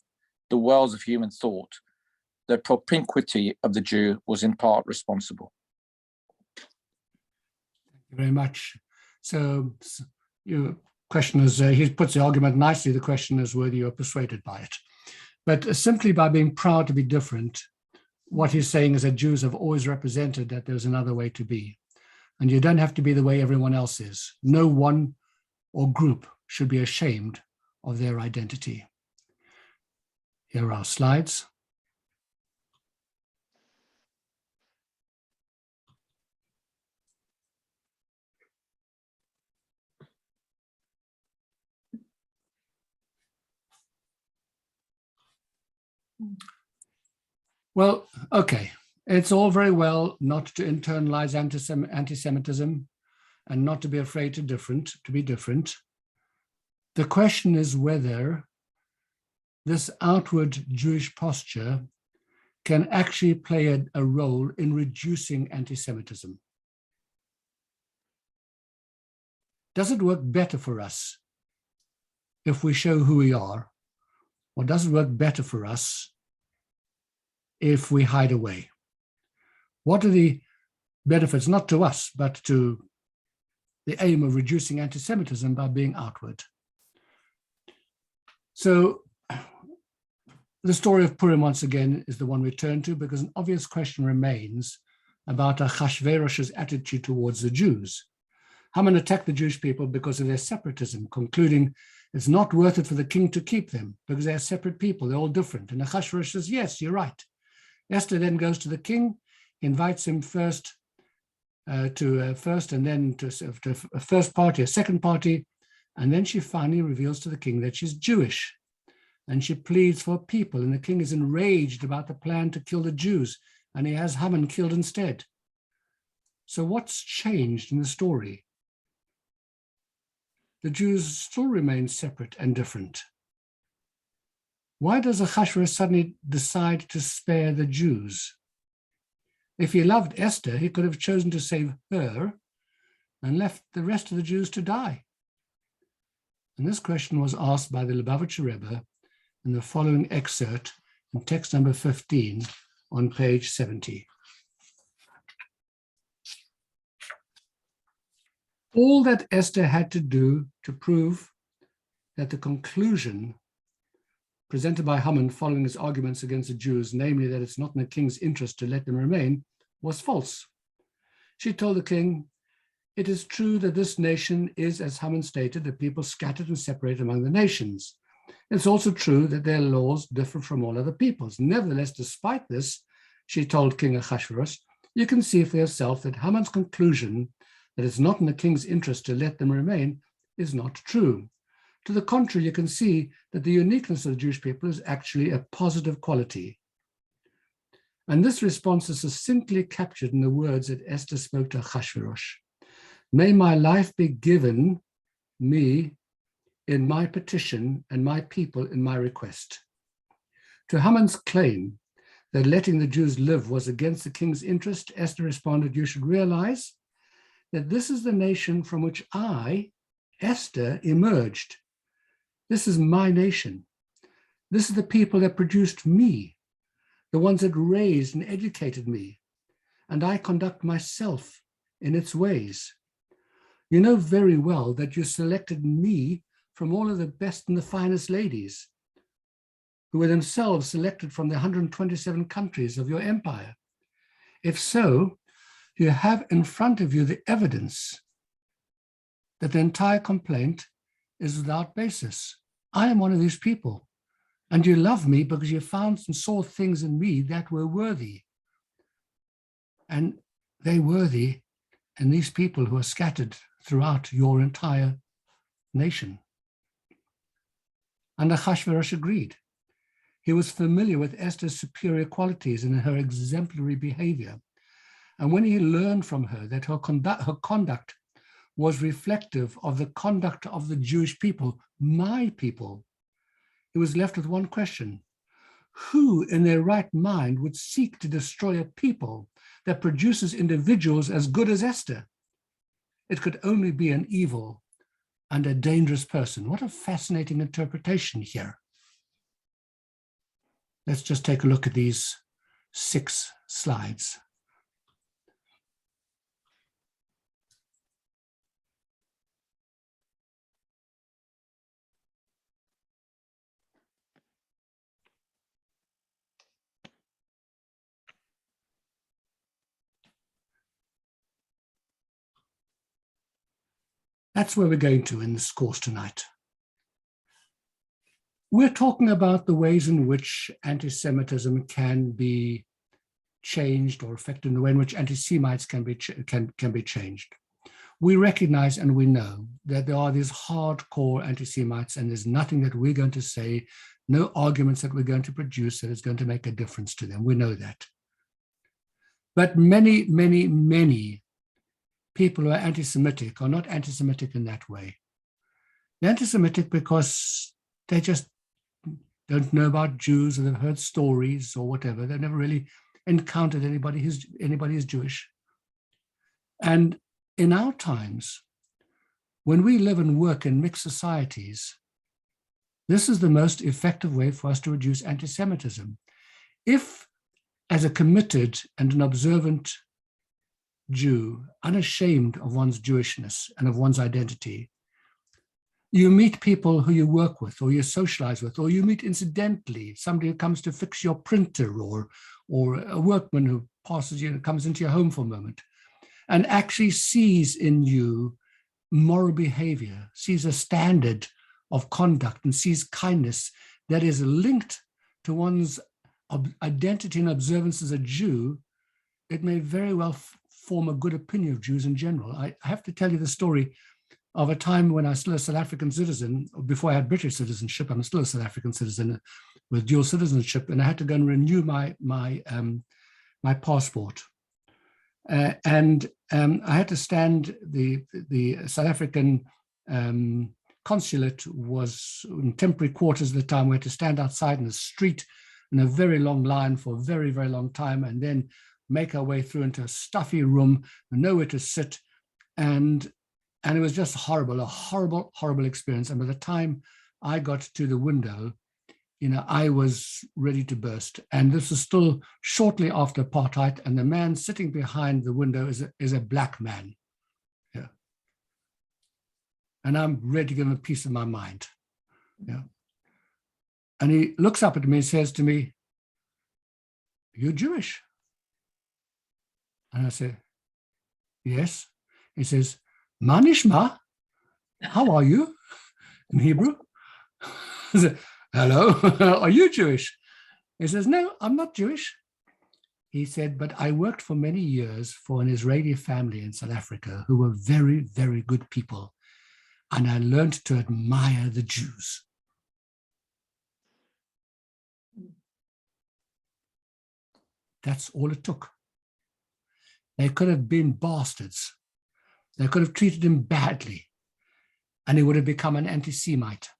the wells of human thought, the propinquity of the Jew was in part responsible. Thank you very much. So your question is, he puts the argument nicely, the question is whether you're persuaded by it. But simply by being proud to be different, what he's saying is that Jews have always represented that there's another way to be. And you don't have to be the way everyone else is. No one or group should be ashamed of their identity. Here are our slides. Well, okay, it's all very well not to internalize anti-Semitism and not to be afraid to be different. The question is whether this outward Jewish posture can actually play a role in reducing anti-Semitism. Does it work better for us if we show who we are, or does it work better for us if we hide away? What are the benefits, not to us, but to the aim of reducing anti-Semitism by being outward? So the story of Purim, once again, is the one we turn to because an obvious question remains about Achashverosh's attitude towards the Jews. Haman attacked the Jewish people because of their separatism, concluding it's not worth it for the king to keep them because they're separate people, they're all different. And Achashverosh says, yes, you're right. Esther then goes to the king, invites him first to a first party, a second party, and then she finally reveals to the king that she's Jewish. and she pleads for people, and the king is enraged about the plan to kill the Jews, and he has Haman killed instead. So what's changed in the story? The Jews still remain separate and different. Why does Ahasuerus suddenly decide to spare the Jews? If he loved Esther, he could have chosen to save her and left the rest of the Jews to die. And this question was asked by the Lubavitcher Rebbe in the following excerpt in text number 15 on page 70. All that Esther had to do to prove that the conclusion presented by Haman following his arguments against the Jews, namely that it's not in the king's interest to let them remain, was false. She told the king, "It is true that this nation is, as Haman stated, a people scattered and separated among the nations. It's also true that their laws differ from all other peoples. Nevertheless, despite this," she told King Ahasuerus, "you can see for yourself that Haman's conclusion that it's not in the king's interest to let them remain is not true. To the contrary, you can see that the uniqueness of the Jewish people is actually a positive quality." And this response is succinctly captured in the words that Esther spoke to Ahasuerus. "May my life be given me in my petition and my people in my request." To Haman's claim that letting the Jews live was against the king's interest, Esther responded, "You should realize that this is the nation from which I, Esther, emerged. This is my nation. This is the people that produced me, the ones that raised and educated me, and I conduct myself in its ways. You know very well that you selected me from all of the best and the finest ladies, who were themselves selected from the 127 countries of your empire. If so, you have in front of you the evidence that the entire complaint is without basis. I am one of these people, and you love me because you found and saw things in me that were worthy. And they worthy in these people who are scattered throughout your entire nation." And Ahasuerus agreed. He was familiar with Esther's superior qualities and her exemplary behavior. And when he learned from her that her conduct was reflective of the conduct of the Jewish people, my people, he was left with one question: who in their right mind would seek to destroy a people that produces individuals as good as Esther? It could only be an evil and a dangerous person. What a fascinating interpretation here. Let's just take a look at these 6 slides. That's where we're going to in this course tonight. We're talking about the ways in which anti-Semitism can be changed or affected, the way in which anti-Semites can be changed. We recognize and we know that there are these hardcore anti-Semites, and there's nothing that we're going to say, no arguments that we're going to produce that is going to make a difference to them. We know that. But many, many, many people who are anti-Semitic are not anti-Semitic in that way. They're anti-Semitic because they just don't know about Jews, or they've heard stories or whatever. They've never really encountered anybody who's Jewish. And in our times, when we live and work in mixed societies, this is the most effective way for us to reduce anti-Semitism. If, as a committed and an observant Jew, unashamed of one's Jewishness and of one's identity, you meet people who you work with or you socialize with, or you meet incidentally, somebody who comes to fix your printer, or a workman who passes you and comes into your home for a moment, and actually sees in you moral behavior, sees a standard of conduct, and sees kindness that is linked to one's identity and observance as a Jew, it may very well form a good opinion of Jews in general. I have to tell you the story. of a time when I was still a South African citizen. Before I had British citizenship, I'm still a South African citizen with dual citizenship, and I had to go and renew my passport. And I had to stand, the South African consulate was in temporary quarters at the time. We had to stand outside in the street in a very long line for a very, very long time, and then make our way through into a stuffy room, nowhere to sit. And it was just horrible, a horrible, horrible experience. And by the time I got to the window, I was ready to burst. And this was still shortly after apartheid, and the man sitting behind the window is a black man. Yeah. And I'm ready to give him a piece of my mind. Yeah. And he looks up at me and says to me, "You're Jewish?" And I say, "Yes." He says, "Ma nishma, how are you?" In Hebrew. I said, "Hello, are you Jewish?" He says, "No, I'm not Jewish." He said, "But I worked for many years for an Israeli family in South Africa who were very, very good people. And I learned to admire the Jews." That's all it took. They could have been bastards. They could have treated him badly, and he would have become an anti-Semite.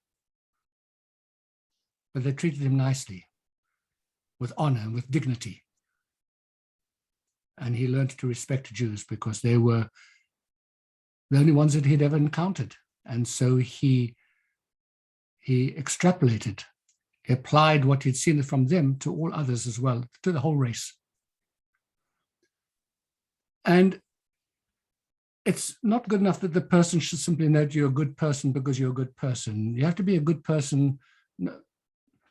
But they treated him nicely, with honor and with dignity. And he learned to respect Jews because they were the only ones that he'd ever encountered. And so he extrapolated, he applied what he'd seen from them to all others as well, to the whole race. And it's not good enough that the person should simply know that you're a good person because you're a good person. You have to be a good person,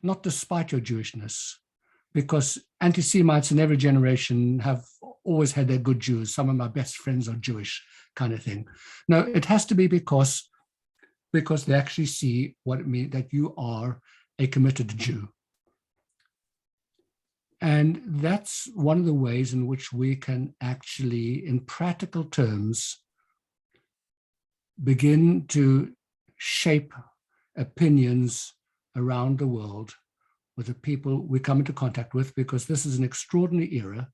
not despite your Jewishness, because anti-Semites in every generation have always had their good Jews. Some of my best friends are Jewish, kind of thing. No, it has to be because they actually see what it means that you are a committed Jew. And that's one of the ways in which we can actually, in practical terms, begin to shape opinions around the world with the people we come into contact with, because this is an extraordinary era.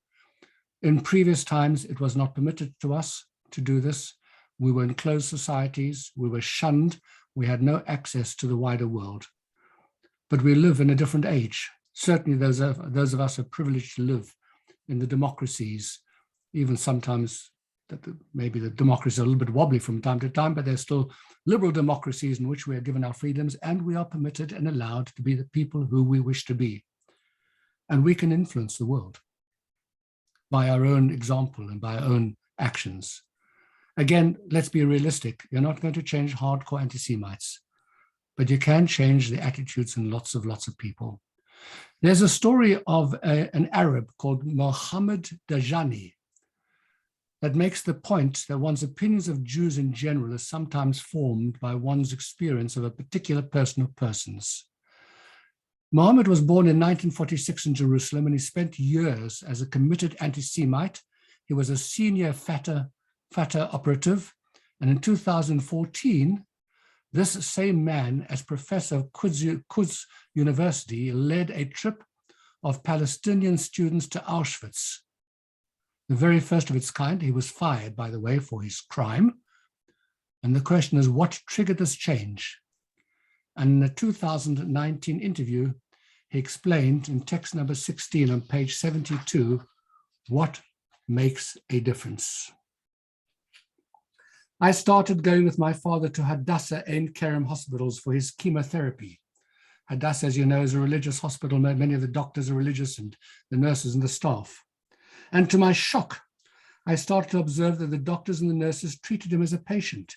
In previous times, it was not permitted to us to do this. We were in closed societies, we were shunned, we had no access to the wider world. But we live in a different age. Certainly those of us are privileged to live in the democracies, even sometimes that maybe the democracies are a little bit wobbly from time to time, but they're still liberal democracies in which we are given our freedoms, and we are permitted and allowed to be the people who we wish to be. And we can influence the world by our own example and by our own actions. Again, let's be realistic. You're not going to change hardcore anti-Semites, but you can change the attitudes in lots of people. There's a story of an Arab called Mohammed Dajani that makes the point that one's opinions of Jews in general is sometimes formed by one's experience of a particular person or persons. Mohammed was born in 1946 in Jerusalem, and he spent years as a committed anti-Semite. He was a senior Fatah operative, and in 2014, this same man, as professor of Quds University, led a trip of Palestinian students to Auschwitz. The very first of its kind. He was fired, by the way, for his crime. And the question is, what triggered this change? And in a 2019 interview, he explained in text number 16 on page 72, what makes a difference. I started going with my father to Hadassah Ein Kerem hospitals for his chemotherapy. Hadassah, as you know, is a religious hospital. Many of the doctors are religious, and the nurses and the staff. And to my shock, I started to observe that the doctors and the nurses treated him as a patient.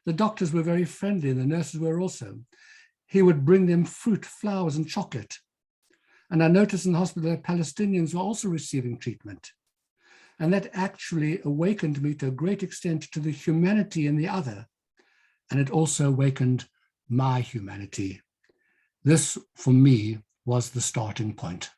The doctors were very friendly, and the nurses were also. He would bring them fruit, flowers, and chocolate. And I noticed in the hospital that Palestinians were also receiving treatment. And that actually awakened me to a great extent to the humanity in the other. And it also awakened my humanity. This, for me, was the starting point.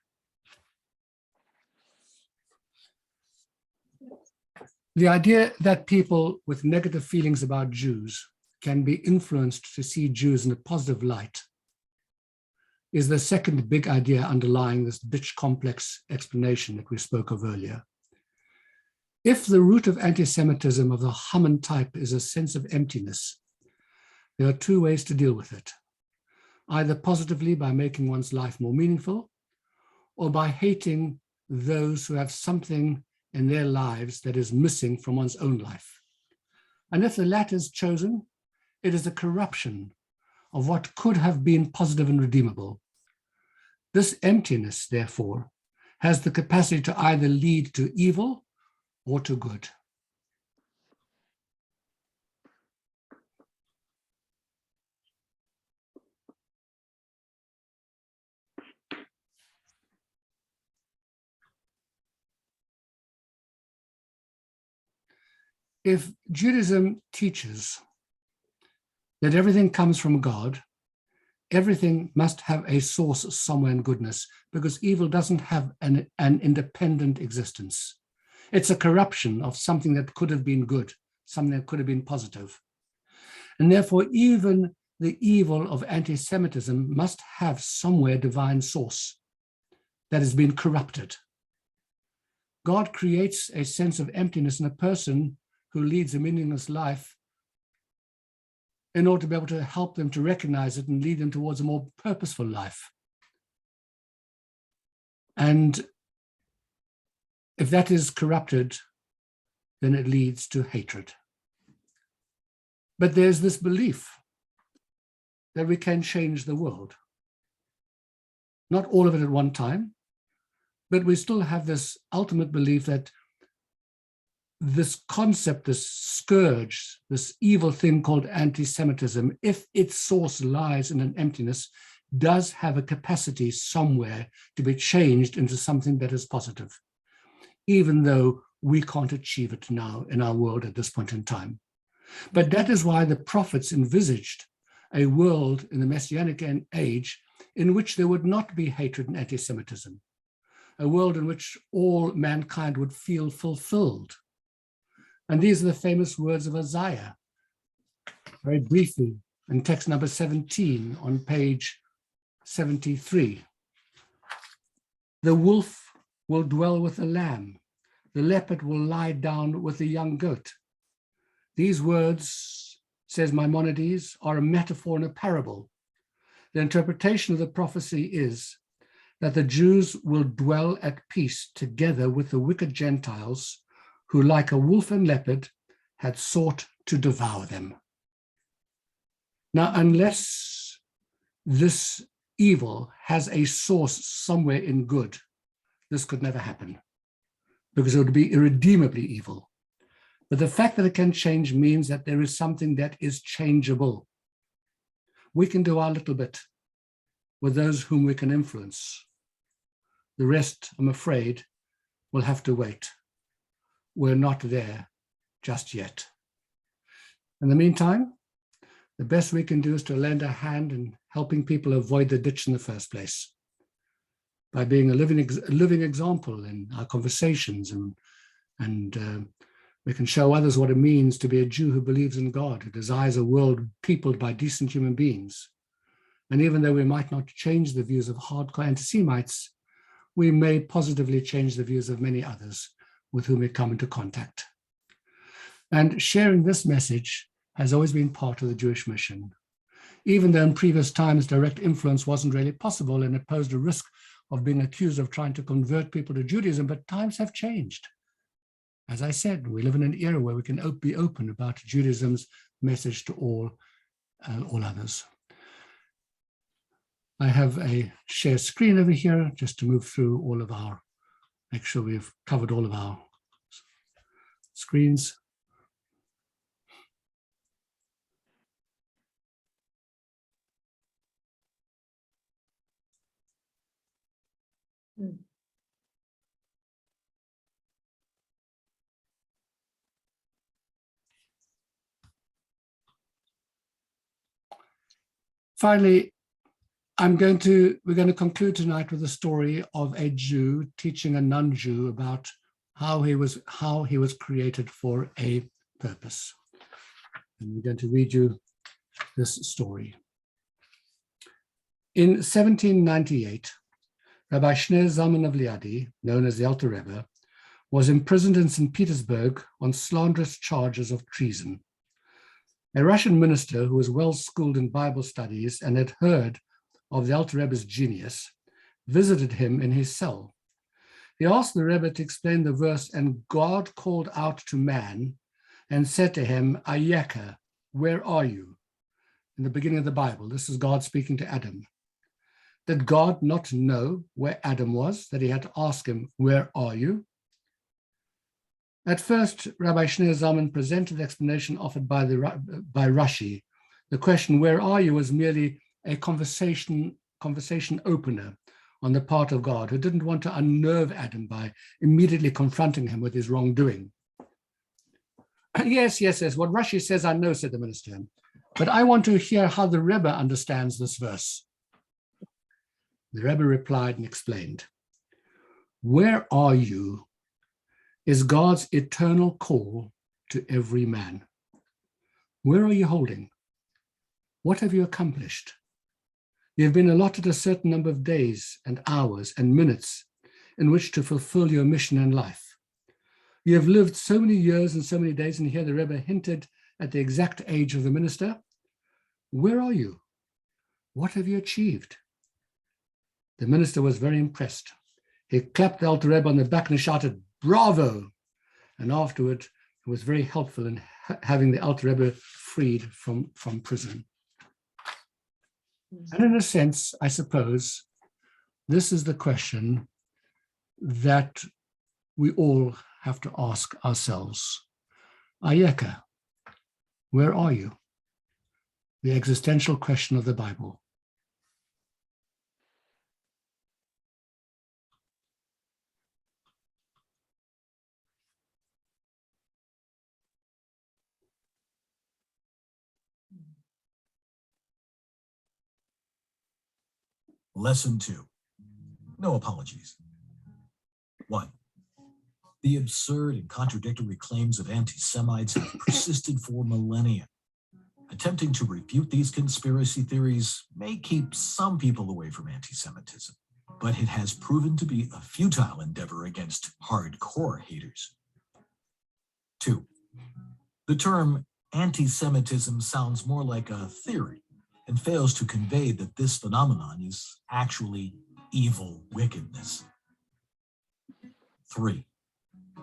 The idea that people with negative feelings about Jews can be influenced to see Jews in a positive light is the second big idea underlying this ditch complex explanation that we spoke of earlier. If the root of anti-Semitism of the Haman type is a sense of emptiness, there are two ways to deal with it, either positively by making one's life more meaningful, or by hating those who have something in their lives that is missing from one's own life. And if the latter is chosen, it is a corruption of what could have been positive and redeemable. This emptiness, therefore, has the capacity to either lead to evil or to good. If Judaism teaches that everything comes from God, everything must have a source somewhere in goodness, because evil doesn't have an independent existence. It's a corruption of something that could have been good, something that could have been positive. And therefore, even the evil of anti-Semitism must have somewhere divine source that has been corrupted. God creates a sense of emptiness in a person who leads a meaningless life in order to be able to help them to recognize it and lead them towards a more purposeful life. And if that is corrupted, then it leads to hatred. But there's this belief that we can change the world. Not all of it at one time, but we still have this ultimate belief that this concept, this scourge, this evil thing called anti-Semitism, if its source lies in an emptiness, does have a capacity somewhere to be changed into something that is positive, even though we can't achieve it now in our world at this point in time. But that is why the prophets envisaged a world in the Messianic age in which there would not be hatred and anti-Semitism, a world in which all mankind would feel fulfilled. And these are the famous words of Isaiah, very briefly, in text number 17 on page 73. The wolf will dwell with the lamb. The leopard will lie down with the young goat. These words, says Maimonides, are a metaphor and a parable. The interpretation of the prophecy is that the Jews will dwell at peace together with the wicked Gentiles who, like a wolf and leopard, had sought to devour them. Now, unless this evil has a source somewhere in good, this could never happen, because it would be irredeemably evil. But the fact that it can change means that there is something that is changeable. We can do our little bit with those whom we can influence. The rest, I'm afraid, will have to wait. We're not there just yet. In the meantime, the best we can do is to lend a hand in helping people avoid the ditch in the first place, by being a living example in our conversations, and we can show others what it means to be a Jew who believes in God, who desires a world peopled by decent human beings. And even though we might not change the views of hardcore anti-Semites, we may positively change the views of many others with whom we come into contact. And sharing this message has always been part of the Jewish mission. Even though in previous times direct influence wasn't really possible and it posed a risk of being accused of trying to convert people to Judaism, but times have changed. As I said, we live in an era where we can be open about Judaism's message to all others. I have a share screen over here just to move through all of our, make sure we've covered all of our screens. Finally, we're going to conclude tonight with a story of a Jew teaching a non-Jew about how he was created for a purpose. And we're going to read you this story. In 1798, Rabbi Shneur Zalman of Liadi, known as the Alter Rebbe, was imprisoned in St. Petersburg on slanderous charges of treason. A Russian minister who was well schooled in Bible studies and had heard of the Alter Rebbe's genius visited him in his cell. He asked the Rebbe to explain the verse, "And God called out to man and said to him, Ayeka, where are you?" In the beginning of the Bible, this is God speaking to Adam. Did God not know where Adam was, that he had to ask him, "Where are you?" At first, Rabbi Shneur Zalman presented the explanation offered by Rashi. The question, "Where are you?" was merely a conversation opener on the part of God, who didn't want to unnerve Adam by immediately confronting him with his wrongdoing. Yes, what Rashi says I know, said the minister, but I want to hear how the Rebbe understands this verse. The Rebbe replied and explained, "Where are you is God's eternal call to every man. Where are you holding? What have you accomplished? You have been allotted a certain number of days and hours and minutes in which to fulfill your mission in life. You have lived so many years and so many days," and here the Rebbe hinted at the exact age of the minister. "Where are you? What have you achieved?" The minister was very impressed. He clapped the Alter Rebbe on the back and shouted, "Bravo!" And afterward, it was very helpful in having the Alter Rebbe freed from prison. And in a sense, I suppose, this is the question that we all have to ask ourselves. Ayeka, where are you? The existential question of the Bible. Lesson 2. No apologies. 1. The absurd and contradictory claims of anti-Semites have persisted for millennia. Attempting to refute these conspiracy theories may keep some people away from anti-Semitism, but it has proven to be a futile endeavor against hardcore haters. 2. The term anti-Semitism sounds more like a theory and fails to convey that this phenomenon is actually evil wickedness. 3.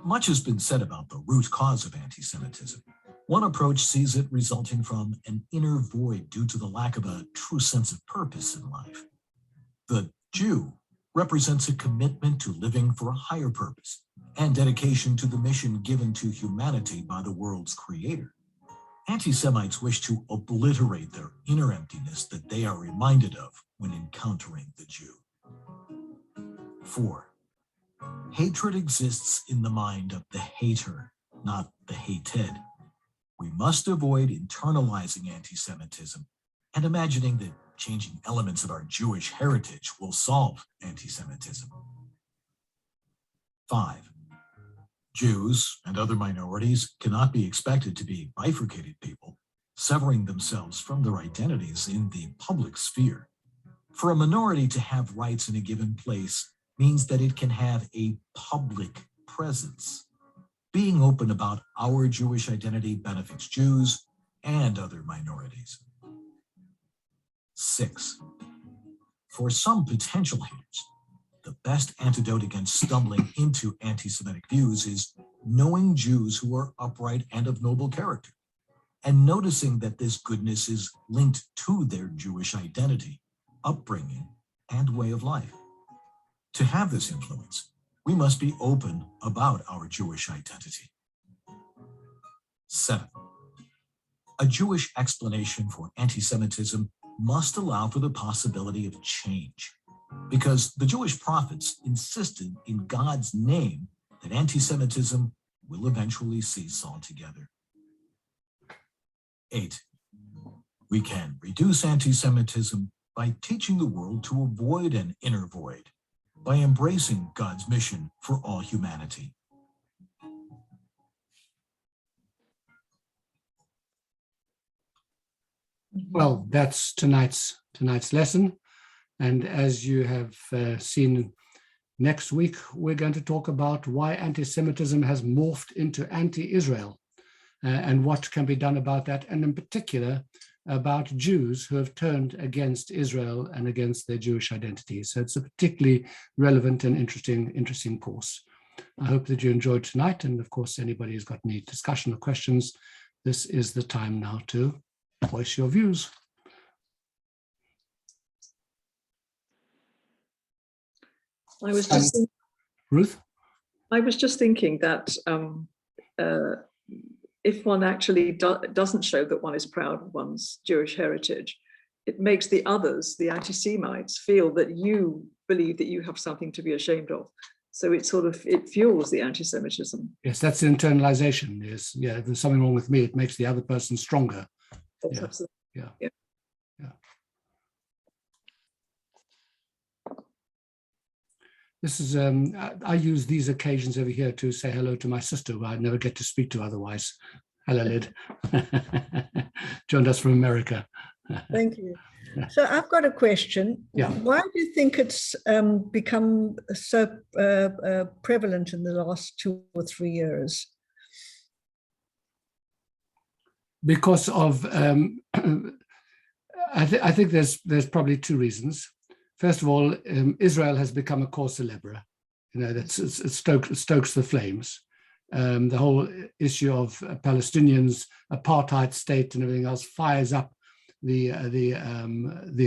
Much has been said about the root cause of anti-Semitism. One approach sees it resulting from an inner void due to the lack of a true sense of purpose in life. The Jew represents a commitment to living for a higher purpose and dedication to the mission given to humanity by the world's creator. Anti-Semites wish to obliterate their inner emptiness that they are reminded of when encountering the Jew. 4. Hatred exists in the mind of the hater, not the hated. We must avoid internalizing anti-Semitism and imagining that changing elements of our Jewish heritage will solve anti-Semitism. 5. Jews and other minorities cannot be expected to be bifurcated people, severing themselves from their identities in the public sphere. For a minority to have rights in a given place means that it can have a public presence. Being open about our Jewish identity benefits Jews and other minorities. 6. For some potential haters, the best antidote against stumbling into anti-Semitic views is knowing Jews who are upright and of noble character, and noticing that this goodness is linked to their Jewish identity, upbringing, and way of life. To have this influence, we must be open about our Jewish identity. 7. A Jewish explanation for anti-Semitism must allow for the possibility of change, because the Jewish prophets insisted in God's name that anti-Semitism will eventually cease altogether. 8. We can reduce anti-Semitism by teaching the world to avoid an inner void, by embracing God's mission for all humanity. Well, that's tonight's lesson. And as you have seen, next week, we're going to talk about why anti-Semitism has morphed into anti-Israel and what can be done about that, and in particular, about Jews who have turned against Israel and against their Jewish identity. So it's a particularly relevant and interesting course. I hope that you enjoyed tonight. And of course, anybody who's got any discussion or questions, this is the time now to voice your views. I was just Ruth? I was just thinking that if one actually doesn't show that one is proud of one's Jewish heritage, it makes the others, the anti-Semites, feel that you believe that you have something to be ashamed of. So it fuels the anti-Semitism. Yes, that's internalization. Yes, yeah. If there's something wrong with me, it makes the other person stronger. That's yeah. Absolutely. Yeah. Yeah. Yeah. This is, I use these occasions over here to say hello to my sister, who I never get to speak to otherwise. Hello, Lyd. Joined us from America. Thank you. So I've got a question. Yeah. Why do you think it's become so prevalent in the last 2 or 3 years? Because of, I think there's probably 2 reasons. First of all, Israel has become a cause célèbre. You know, it stokes the flames. The whole issue of Palestinians, apartheid state, and everything else fires up the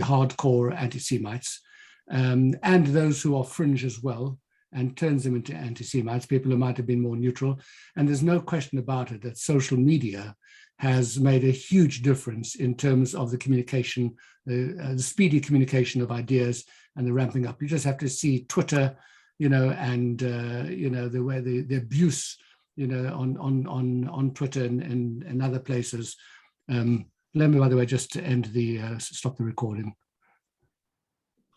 hardcore anti-Semites, and those who are fringe as well, and turns them into anti-Semites, people who might have been more neutral. And there's no question about it that social media has made a huge difference in terms of the communication, the speedy communication of ideas and the ramping up. You just have to see Twitter, you know, and you know, the way the abuse, you know, on Twitter and other places. Let me, by the way, just to end stop the recording.